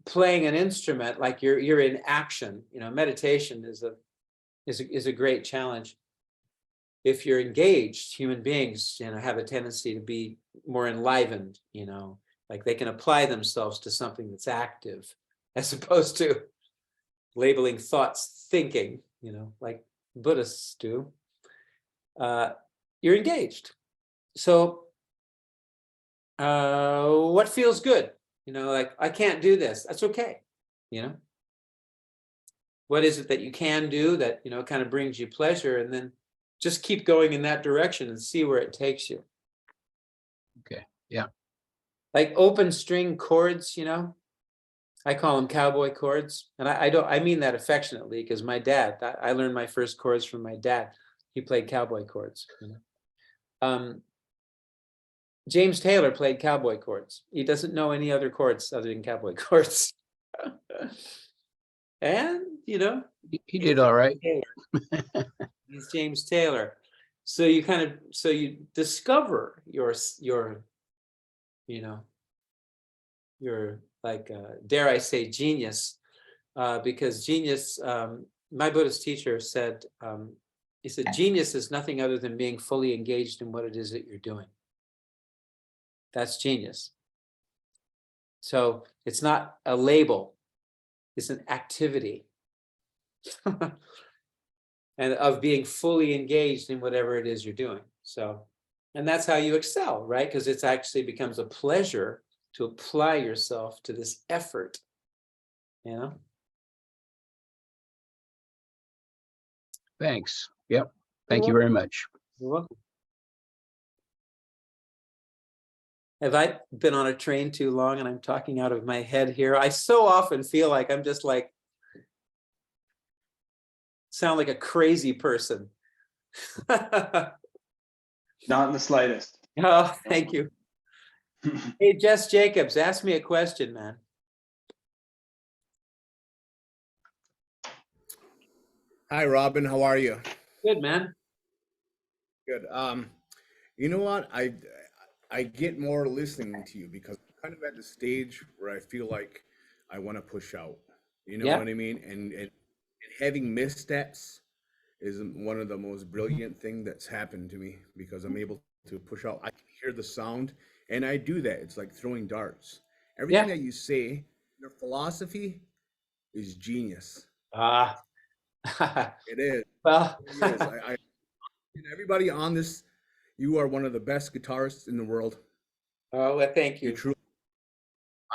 playing an instrument, like you're in action, you know, meditation is a great challenge. If you're engaged, human beings, you know, have a tendency to be more enlivened, you know, like they can apply themselves to something that's active as opposed to labeling thoughts thinking, you know, like Buddhists do. You're engaged. So what feels good? You know, like I can't do this. That's okay. You know, what is it that you can do that, you know, kind of brings you pleasure, and then just keep going in that direction and see where it takes you. Okay. Yeah. Like open string chords, you know, I call them cowboy chords. And I mean that affectionately, because my dad, I learned my first chords from my dad. He played cowboy chords, you know. James Taylor played cowboy chords. He doesn't know any other chords other than cowboy chords. And, you know, He did all right. He's James Taylor. So you discover your, you know, your, like, dare I say, genius, because genius, my Buddhist teacher said, he said, genius is nothing other than being fully engaged in what it is that you're doing. That's genius. So it's not a label, it's an activity. And of being fully engaged in whatever it is you're doing. So, and that's how you excel, right? Because it actually becomes a pleasure to apply yourself to this effort, you know? Thanks. Yep. Thank you very much. You're welcome. have I been on a train too long and I'm talking out of my head here? I so often feel like I'm just like, sound like a crazy person. Not in the slightest. Oh, thank you. Hey, Jess Jacobs, ask me a question, man. Hi, Robin. How are you? Good, man. Good. You know what? I get more listening to you because I'm kind of at the stage where I feel like I want to push out. You know Yeah. what I mean? And having missteps is one of the most brilliant thing that's happened to me because I'm able to push out. I can hear the sound, and I do that. It's like throwing darts. Everything Yeah. that you say, your philosophy is genius. Ah. It is. Well, It is. And everybody on this, you are one of the best guitarists in the world. oh, well, thank You you. truly.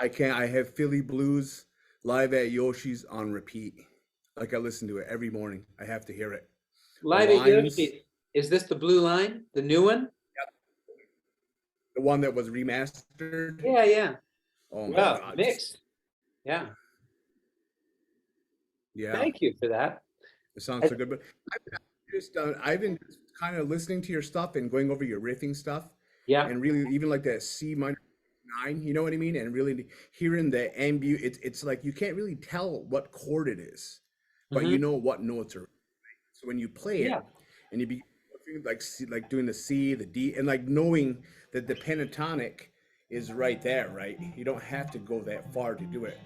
I have Philly Blues live at Yoshi's on repeat. Like I listen to it every morning. I have to hear it. Live at lines- Yoshi. Is this the blue line, the new one? The one that was remastered. Yeah, yeah. Oh my Well, God. mixed. Yeah. Yeah. Thank you for that. It sounds so good. But I've been just kind of listening to your stuff and going over your riffing stuff. Yeah. And really even like that C minor 9, you know what I mean? And really hearing the it's like you can't really tell what chord it is, but you know what notes are. So when you play it Yeah. and you be like doing the C, the D, and like knowing that the pentatonic is right there, right? You don't have to go that far to do it.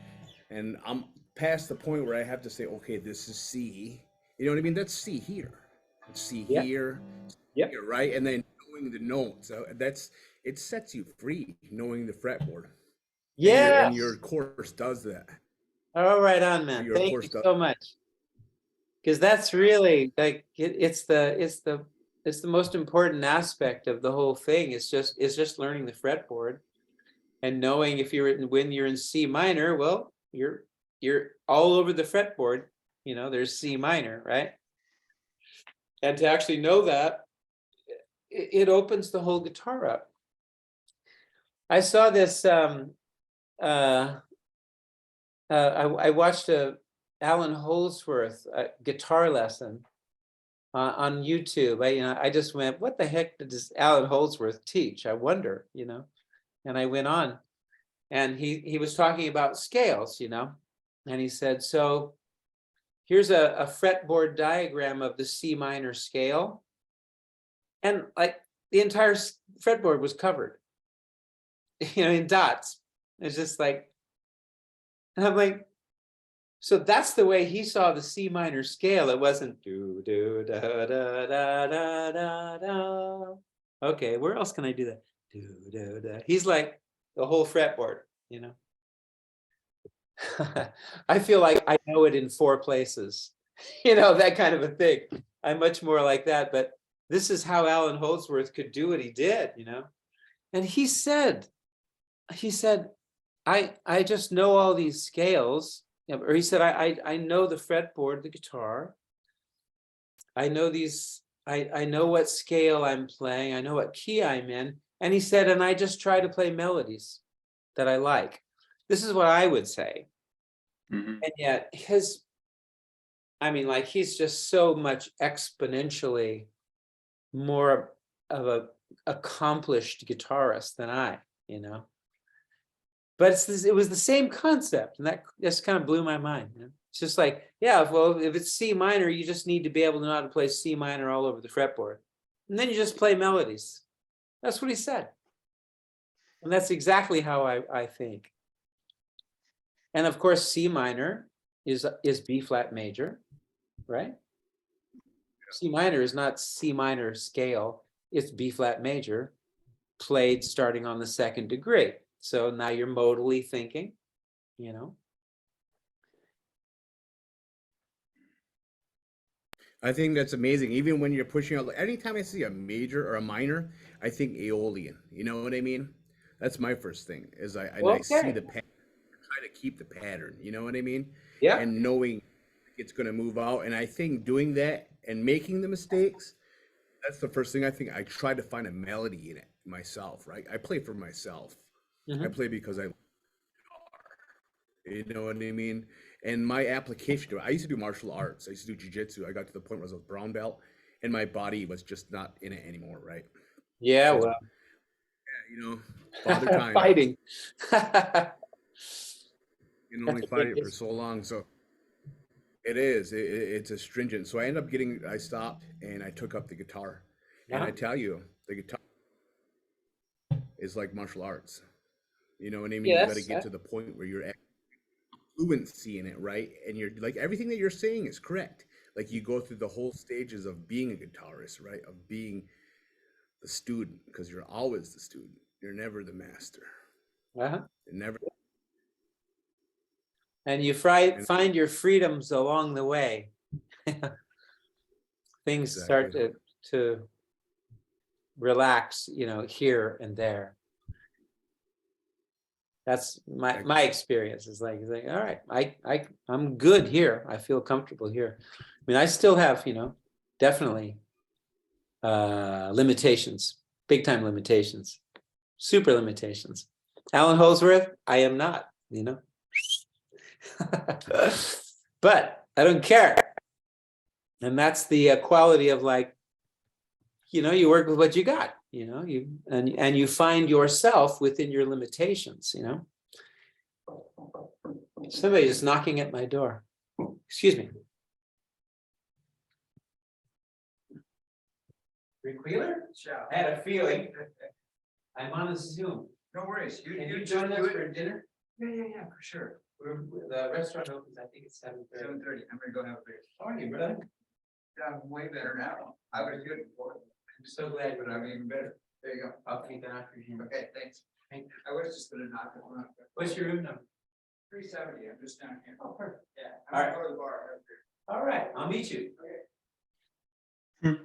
And I'm past the point where I have to say, okay, this is C. You know what I mean? That's C here. It's C Yeah. here. Yep. Here, right? And then knowing the notes. It sets you free knowing the fretboard. Yeah. And your course does that. All right on, man. Your Thank course you does. so much. Because that's really like it's the most important aspect of the whole thing. It's just learning the fretboard and knowing if when you're in C minor, well, you're all over the fretboard. You know, there's C minor, right? And to actually know that, it opens the whole guitar up. I saw this. I watched a Alan Holdsworth guitar lesson on YouTube. I just went, what the heck does Alan Holdsworth teach? I wonder, And I went on, and he was talking about scales, and he said, so here's a fretboard diagram of the C minor scale, and like the entire fretboard was covered, in dots. It's just like, and I'm like, so that's the way he saw the C minor scale. It wasn't do do da da da da da da. Okay, where else can I do that? Do do da. He's like the whole fretboard, I feel like I know it in 4 places, that kind of a thing. I'm much more like that, but this is how Alan Holdsworth could do what he did, And he said, I just know all these scales. Or he said, I know the fretboard, the guitar. I know these, I know what scale I'm playing. I know what key I'm in. And he said, and I just try to play melodies that I like. This is what I would say. And yet he's just so much exponentially more of a accomplished guitarist than I, But it was the same concept, and that just kind of blew my mind. It's just like, yeah, well, if it's C minor, you just need to be able to know how to play C minor all over the fretboard. And then you just play melodies. That's what he said. And that's exactly how I think. And of course, C minor is B flat major, right? C minor is not C minor scale, it's B flat major, played starting on the 2nd degree. So now you're modally thinking, I think that's amazing. Even when you're pushing out, anytime I see a major or a minor, I think Aeolian. You know what I mean? That's my first thing. Is I see the pattern, try to keep the pattern. You know what I mean? Yeah. And knowing it's going to move out, and I think doing that and making the mistakes, that's the first thing I think. I try to find a melody in it myself, right? I play for myself. I Mhm. play because you know what I mean? And my application to it, I used to do martial arts. I used to do jujitsu. I got to the point where I was a brown belt and my body was just not in it anymore, right? Yeah, So, well, you know, father time. fighting. You can only That's a fight big it for so long. So it is. It's astringent. So I ended up I stopped and I took up the guitar. And I tell you, the guitar is like martial arts. You know what I mean? You got to Yes. get to the point where you're at fluency in it, right? And you're like, everything that you're saying is correct. Like you go through the whole stages of being a guitarist, right? Of being the student, because you're always the student. You're never the master. Uh-huh. You're never. And you find your freedoms along the way. Things start to relax, you know, here and there. That's my experience. Is like, all right, I'm good here. I feel comfortable here. I mean, I still have, you know, definitely limitations, big time limitations, super limitations. Alan Holsworth, I am not, you know. But I don't care. And that's the quality of, like, you know, you work with what you got, you know, and you find yourself within your limitations, you know. Somebody is knocking at my door. Excuse me. Rick Wheeler? Sure. I had a feeling. I'm on a Zoom. No worries. Can you join us for dinner? Yeah, for sure. The restaurant opens, I think it's 7:30. 7:30. I'm gonna go have a beer. How are you, brother? Yeah, I'm way better now. I was good before. I'm so glad, but I'm even better. There you go. I'll take that off your hand. Okay, thanks. I was just gonna knock it on. What's your room number? 370. I'm just down here. Oh, perfect. Yeah. All right. Go to the bar. All right. I'll meet you. Okay.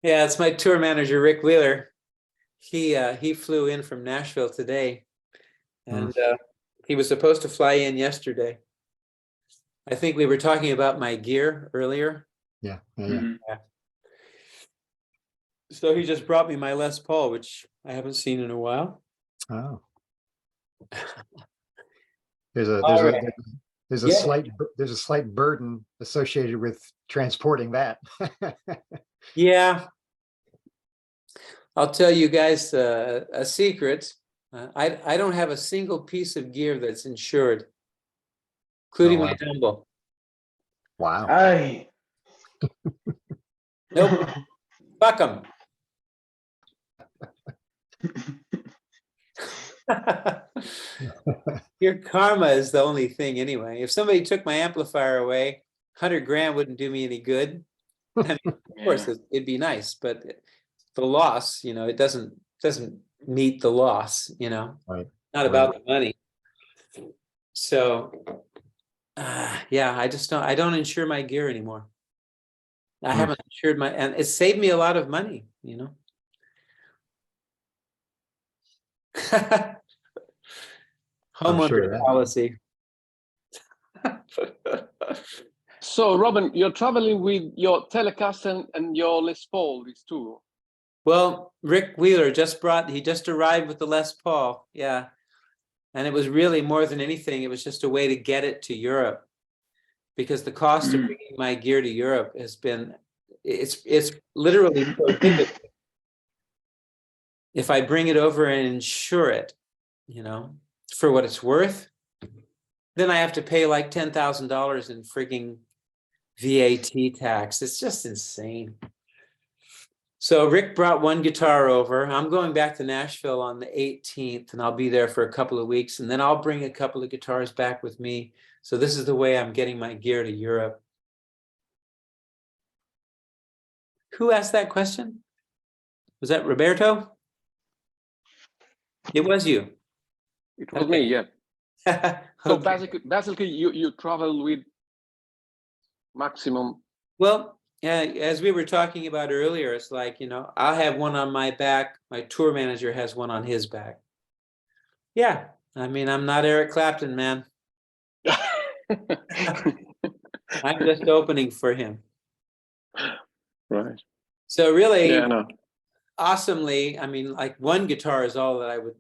Yeah, it's my tour manager, Rick Wheeler. He flew in from Nashville today, and he was supposed to fly in yesterday. I think we were talking about my gear earlier. Yeah. So he just brought me my Les Paul, which I haven't seen in a while. Oh. All right. There's a slight burden associated with transporting that. Yeah. I'll tell you guys a secret. I don't have a single piece of gear that's insured, including my dumbbell. Wow. Aye. Nope. Fuck them. Your karma is the only thing anyway. If somebody took my amplifier away, 100 grand wouldn't do me any good. I mean, of course, it'd be nice, but the loss, you know, it doesn't meet the loss, you know. Right. Not about the money. So, yeah, I don't insure my gear anymore. I haven't insured and it saved me a lot of money, you know. Homeowner policy. So, Robben, you're traveling with your Telecaster and your Les Paul, these two. Well, Rick Wheeler just arrived with the Les Paul. Yeah. And it was really more than anything, it was just a way to get it to Europe, because the cost of bringing my gear to Europe has been, it's literally prohibitive. If I bring it over and insure it, you know, for what it's worth, then I have to pay like $10,000 in frigging VAT tax. It's just insane. So Rick brought one guitar over. I'm going back to Nashville on the 18th, and I'll be there for a couple of weeks, and then I'll bring a couple of guitars back with me. So this is the way I'm getting my gear to Europe. Who asked that question? Was that Roberto? It was you. It was me, yeah. So basically, you travel with maximum. Well, as we were talking about earlier, it's like, you know, I'll have one on my back. My tour manager has one on his back. Yeah, I mean, I'm not Eric Clapton, man. I'm just opening for him. Right. So really, Yeah, no. awesomely, I mean, like one guitar is all that I would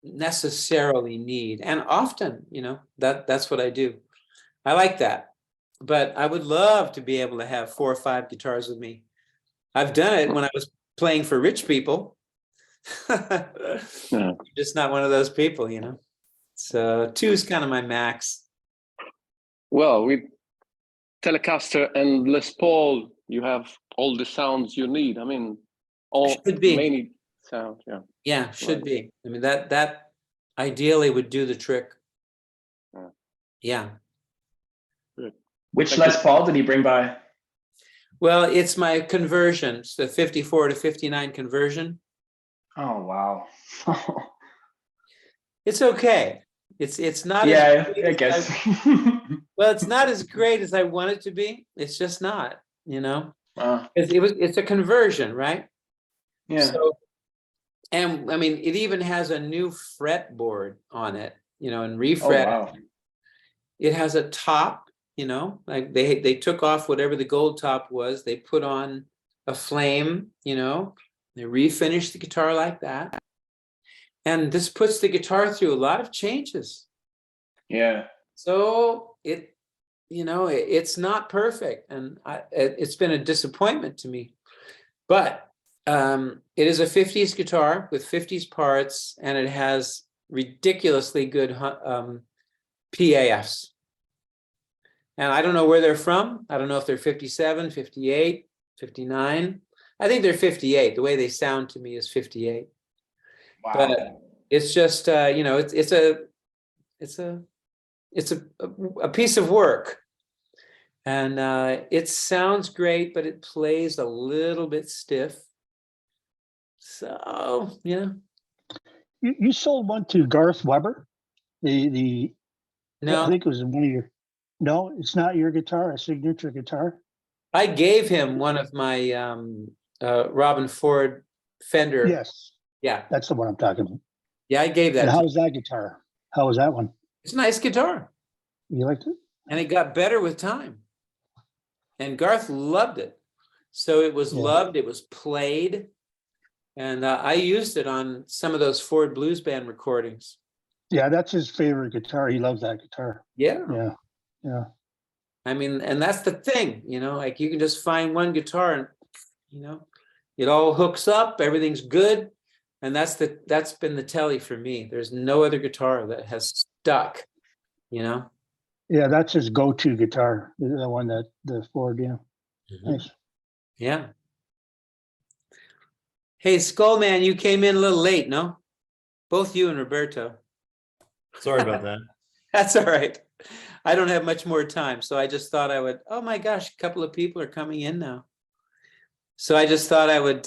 necessarily need, and often, that's what I do. I like that, but I would love to be able to have 4 or 5 guitars with me. I've done it when I was playing for rich people. Yeah. Just not one of those people, So 2 is kind of my max. Well, with Telecaster and Les Paul, you have all the sounds you need. I mean, all Should be. many sounds. Yeah. Yeah, should Right. be. I mean, that ideally would do the trick. Yeah. Yeah. Good. Which Thank Les you. Paul did he bring by? Well, it's my conversion. It's the 54 to 59 conversion. Oh wow. It's okay. It's not Yeah, as great I as guess. well, it's not as great as I want it to be. It's just not, Wow. It's a conversion, right? Yeah. So, and I mean, it even has a new fretboard on it, and Oh refret. wow. It has a top, like they took off whatever the gold top was. They put on a flame, they refinished the guitar like that. And this puts the guitar through a lot of changes. Yeah. So it's not perfect, and it's been a disappointment to me. But it is a 50s guitar with 50s parts, and it has ridiculously good PAFs. And I don't know where they're from. I don't know if they're 57, 58, 59. I think they're 58. The way they sound to me is 58. Wow. But it's just it's a piece of work, and it sounds great, but it plays a little bit stiff. So You sold one to Garth Weber. I no, think it was one of your. No, it's not your guitar, a signature guitar. I gave him one of my Robben Ford Fender. Yes, Yeah, that's the one I'm talking about. yeah, I gave that. And to how was that guitar? How was that one? It's a nice guitar, You liked it? and it got better with time. And Garth loved it, so it was Yeah. loved. It was played, and I used it on some of those Ford Blues Band recordings. Yeah, that's his favorite guitar. He loves that guitar. Yeah. Yeah, yeah. I mean, and that's the thing, like you can just find one guitar and, it all hooks up, everything's good. And that's been the telly for me. There's no other guitar that has stuck, Yeah, that's his go-to guitar. The one that the Ford, yeah. Nice. Yeah. Hey, Skullman, you came in a little late, no? Both you and Roberto. Sorry about that. That's all right. I don't have much more time, so I just thought I would, oh my gosh, a couple of people are coming in now. So I just thought I would,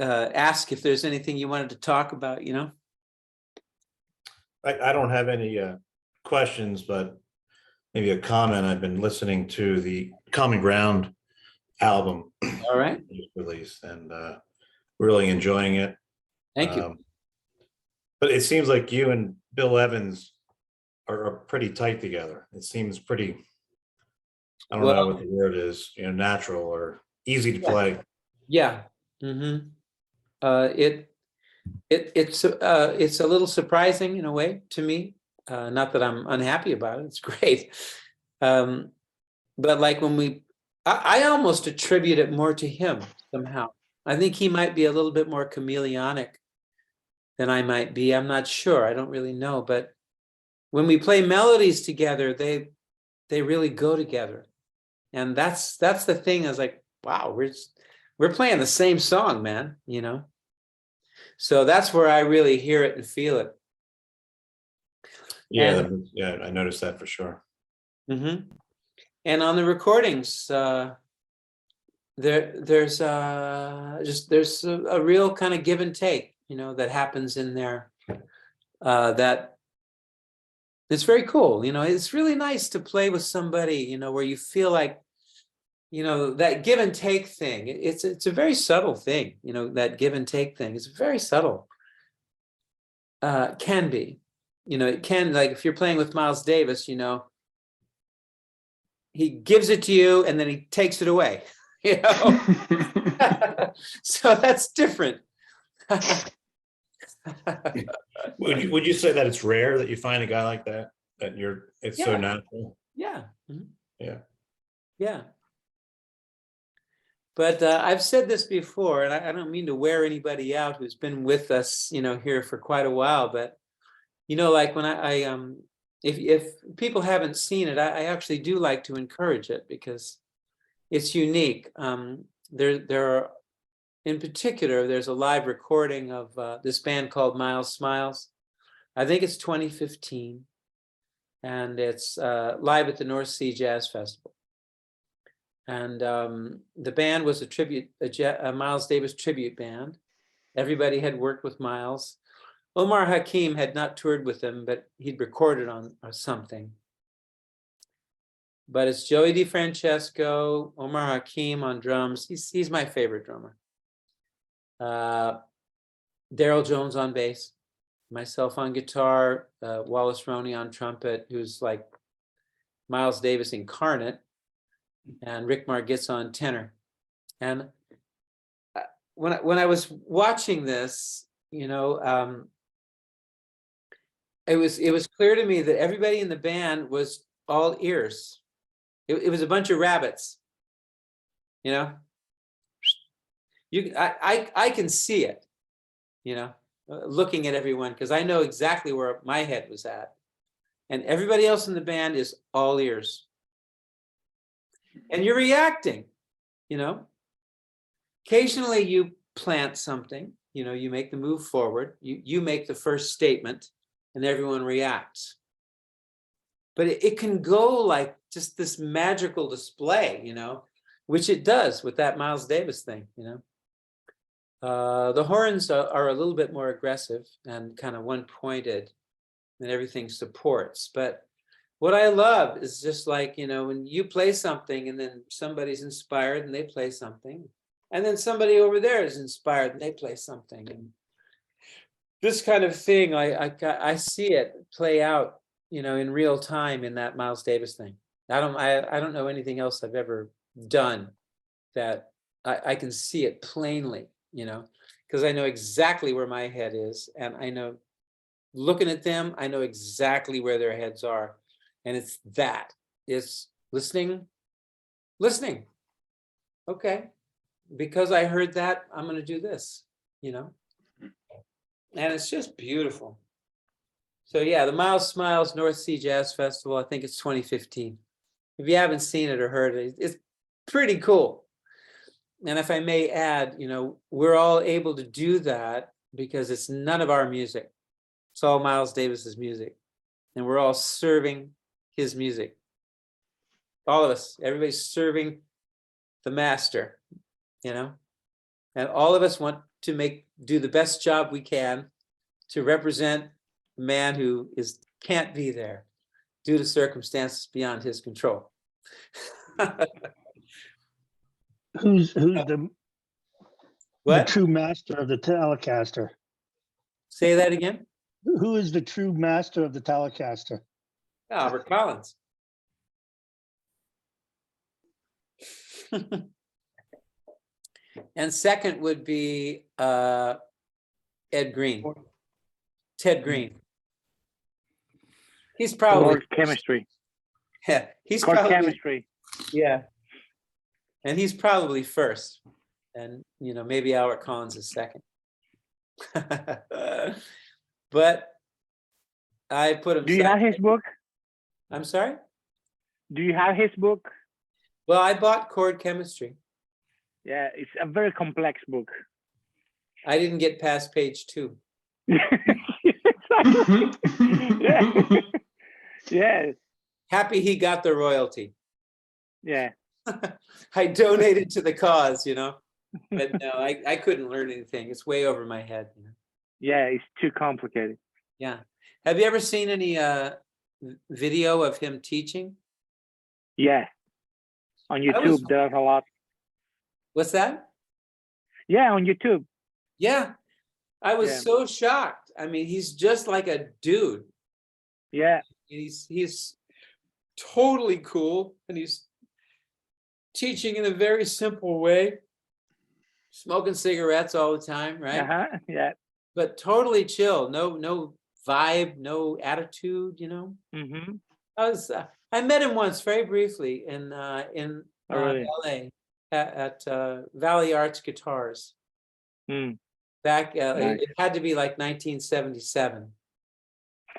ask if there's anything you wanted to talk about, I don't have any questions, but maybe a comment. I've been listening to the Common Ground album. All right. Released and really enjoying it. Thank you. But it seems like you and Bill Evans are pretty tight together. It seems pretty, I don't know what the word is, natural or easy to play. Yeah. Mm-hmm. It's a little surprising in a way to me. Not that I'm unhappy about it. It's great. But like when I almost attribute it more to him somehow. I think he might be a little bit more chameleonic than I might be. I'm not sure. I don't really know. But when we play melodies together, they really go together. And that's the thing. I was like, wow, we're playing the same song, man, So that's where I really hear it and feel it. Yeah, yeah, I noticed that for sure. Mm-hmm. And on the recordings, there's a real kind of give and take, that happens in there. That it's very cool. It's really nice to play with somebody, where you feel like, that give and take thing. It's a very subtle thing, that give and take thing. It's very subtle. Can be, it can, like if you're playing with Miles Davis, he gives it to you and then he takes it away. You know, so that's different. Would you say that it's rare that you find a guy like that? That it's so Yeah. natural? Yeah. Mhm. Yeah. Yeah. But I've said this before, and I don't mean to wear anybody out who's been with us, you know, here for quite a while. But you know, like when if people haven't seen it, I actually do like to encourage it because it's unique. There are, in particular, there's a live recording of this band called Miles Smiles. I think it's 2015, and it's live at the North Sea Jazz Festival. And the band was a Miles Davis tribute band. Everybody had worked with Miles. Omar Hakim had not toured with him, but he'd recorded on something. But it's Joey DeFrancesco, Omar Hakim on drums. He's my favorite drummer. Daryl Jones on bass, myself on guitar, Wallace Roney on trumpet, who's like Miles Davis incarnate, and Rick Margitz on tenor. And when I was watching this, you know, it was clear to me that everybody in the band was all ears. It was a bunch of rabbits, you know. I can see it, you know, looking at everyone, because I know exactly where my head was at, and everybody else in the band is all ears. And you're reacting, you know. Occasionally you plant something, you know, you make the move forward, you make the first statement, and everyone reacts. But it can go like just this magical display, you know, which it does with that Miles Davis thing, you know. The horns are a little bit more aggressive and kind of one-pointed, and everything supports. But what I love is just like, you know, when you play something and then somebody's inspired and they play something, and then somebody over there is inspired and they play something. And this kind of thing, I see it play out, you know, in real time in that Miles Davis thing. I don't know anything else I've ever done that I can see it plainly, you know, because I know exactly where my head is, and I know, looking at them, I know exactly where their heads are. And it's listening. Okay, because I heard that, I'm going to do this, you know. And it's just beautiful. So yeah, the Miles Smiles North Sea Jazz Festival, I think it's 2015. If you haven't seen it or heard it, it's pretty cool. And if I may add, you know, we're all able to do that because it's none of our music. It's all Miles Davis's music. And we're all serving his music. All of us, everybody's serving the master, you know? And all of us want to do the best job we can to represent a man who can't be there due to circumstances beyond his control. Who's the What? true master of the Telecaster? Say that again? Who is the true master of the Telecaster? Albert Collins. And second would be Ed Green. Ted Green. He's probably Chord chemistry. Yeah, he's Chord probably chemistry. Yeah. And he's probably first. And you know, maybe Albert Collins is second. But I put him. Do you have his book? I'm sorry? Do you have his book? Well, I bought Chord Chemistry. Yeah, it's a very complex book. I didn't get past page 2. Yeah. Yeah. Happy he got the royalty. Yeah. I donated to the cause, you know. But no, I couldn't learn anything. It's way over my head. You know? Yeah, it's too complicated. Yeah. Have you ever seen any video of him teaching? Yeah. On YouTube, there's a lot. What's that? Yeah, on YouTube. Yeah. I was so shocked. I mean, he's just like a dude. Yeah. He's totally cool, and he's teaching in a very simple way, smoking cigarettes all the time, right? Yeah. But totally chill, no vibe, no attitude, you know. Mm-hmm. I met him once very briefly in Really? LA at Valley Arts Guitars. Mm. Back, Nice. it had to be like 1977.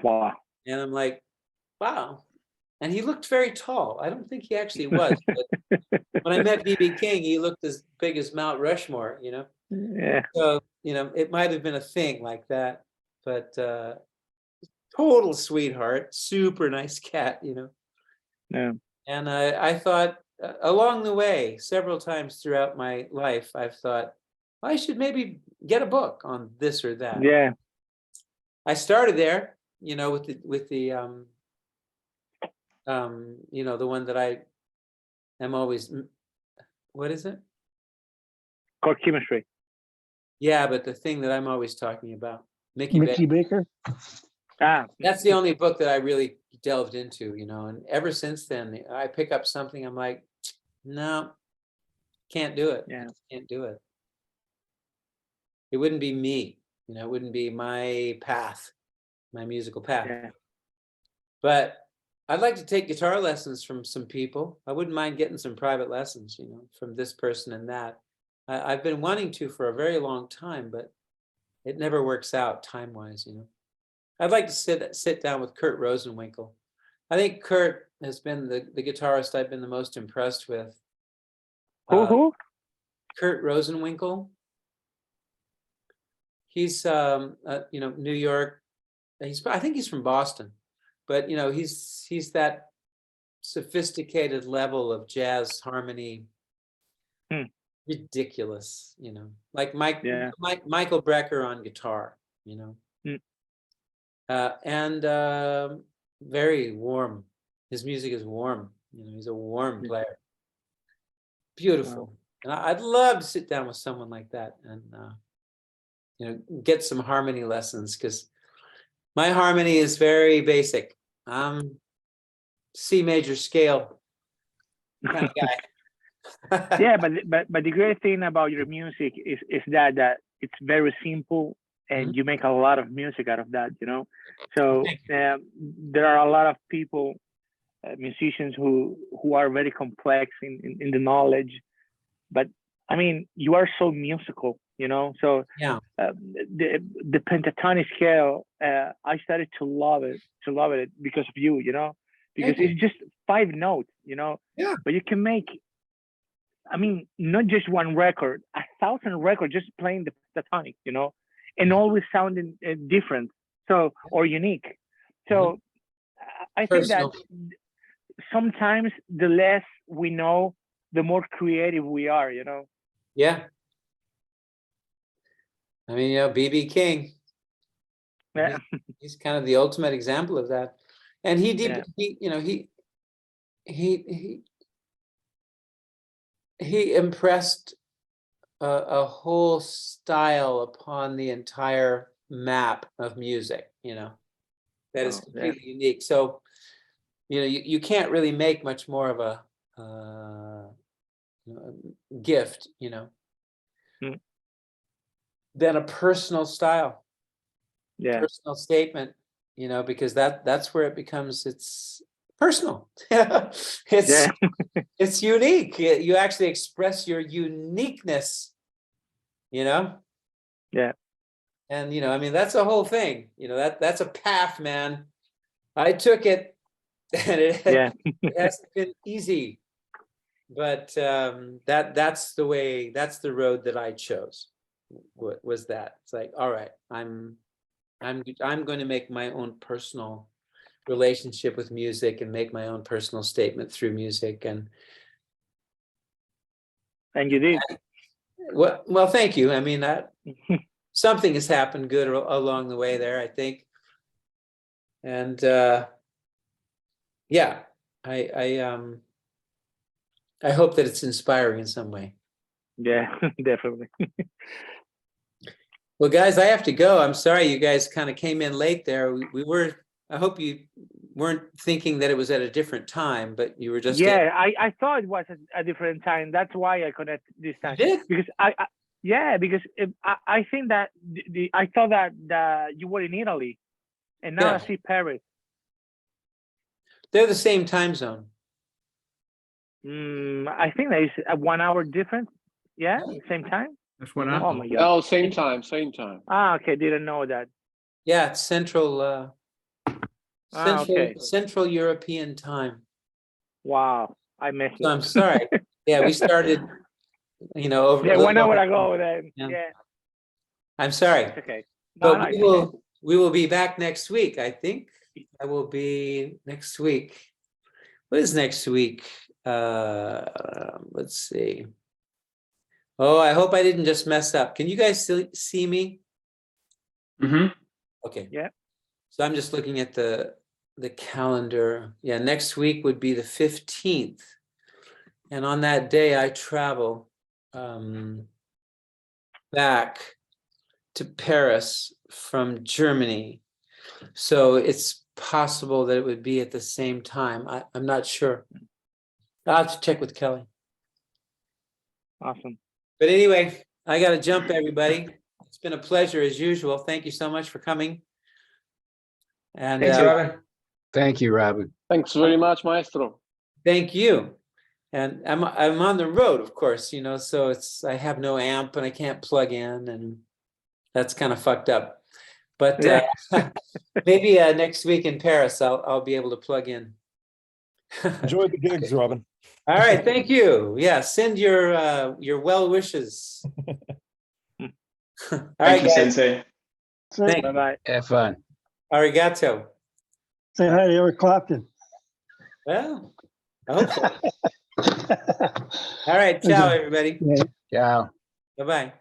Wow. And I'm like, wow. And he looked very tall. I don't think he actually was. But when I met B.B. King, he looked as big as Mount Rushmore, you know? Yeah. So, you know, it might have been a thing like that. But total sweetheart, super nice cat, you know? Yeah. And I thought along the way, several times throughout my life, I've thought, I should maybe get a book on this or that. Yeah. I started there, you know, with the you know, the one that I am always, what is it? Called Chemistry. Yeah, but the thing that I'm always talking about, Mickey Mickey Baker. Baker. That's the only book that I really delved into, you know, and ever since then, I pick up something, I'm like, no, can't do it. Yeah. Can't do it. It wouldn't be me, you know, it wouldn't be my path, my musical path. Yeah. But I'd like to take guitar lessons from some people. I wouldn't mind getting some private lessons, you know, from this person and that. I've been wanting to for a very long time, but it never works out time-wise, you know. I'd like to sit down with Kurt Rosenwinkel. I think Kurt has been the guitarist I've been the most impressed with. Who? Kurt Rosenwinkel. He's you know, New York. I think he's from Boston, but you know, he's that sophisticated level of jazz harmony. Ridiculous, you know, like Michael Brecker on guitar, you know. And very warm. His music is warm, you know, he's a warm player. Beautiful. And I'd love to sit down with someone like that and you know, get some harmony lessons, because my harmony is very basic. I'm C major scale kind of guy. Yeah, but the great thing about your music is that it's very simple, and you make a lot of music out of that, you know. So there are a lot of people, musicians who are very complex in the knowledge, but I mean, you are so musical, you know. So yeah, the pentatonic scale, I started to love it because of you, you know, because it's just 5 notes, you know. Yeah. But you can make, I mean, not just one record, 1,000 records just playing the pentatonic, you know, and always sounding different, so, or unique. So I think that sometimes the less we know, the more creative we are, you know. Yeah. I mean, you know, B.B. King. Yeah. He's kind of the ultimate example of that. And he you know, he impressed a whole style upon the entire map of music, you know, that is completely unique. So, you know, you can't really make much more of a gift, you know, than a personal style, personal statement, you know, because that's where it becomes, it's personal. It's unique. You actually express your uniqueness, you know. Yeah. And you know, I mean, that's a whole thing, you know, that's a path, man. I took it, and it hasn't been easy, but that's the way, that's the road that I chose. Was that it's like, all right, I'm going to make my own personal relationship with music and make my own personal statement through music. And you did. Well, thank you. I mean, something has happened good along the way there, I think. And yeah, I hope that it's inspiring in some way. Yeah, definitely. Well, guys, I have to go. I'm sorry you guys kind of came in late there. We were, I hope you weren't thinking that it was at a different time, but you were just. Yeah, I thought it was a different time. That's why I connected this time. Did? Because because I think that I thought that you were in Italy, and now I see Paris. They're the same time zone. I think there is a 1 hour difference. Yeah, same time. That's what Oh my God. Oh, same time, same time. Ah, okay, didn't know that. Yeah, it's Central. Okay. Central European time. Wow, I missed it. So I'm sorry. Yeah, we started. Over. Yeah, 1 hour ago. Then. Yeah. I'm sorry. It's okay. But No, we will be back next week. I think I will be next week. What is next week? Let's see. Oh, I hope I didn't just mess up. Can you guys still see me? Mm-hmm. Okay. Yeah. So I'm just looking at the calendar. Yeah, next week would be the 15th. And on that day I travel back to Paris from Germany. So it's possible that it would be at the same time. I'm not sure. I'll have to check with Kelly. awesome. But anyway, I got to jump, everybody. It's been a pleasure as usual. Thank you so much for coming. And Thanks, Robin. Thank you, Robin. Thanks very much, Maestro. thank you. And I'm on the road, of course, so I have no amp and I can't plug in, and that's kind of fucked up. But maybe next week in Paris, I'll be able to plug in. Enjoy the gigs, Robin. All right, thank you. Yeah, send your well wishes. All right, Thank you, guys. Sensei. Thanks. Bye-bye. Have fun. Arigato. Say hi to Eric Clapton. Well, I hope so. All right, ciao, everybody. Ciao. Bye-bye.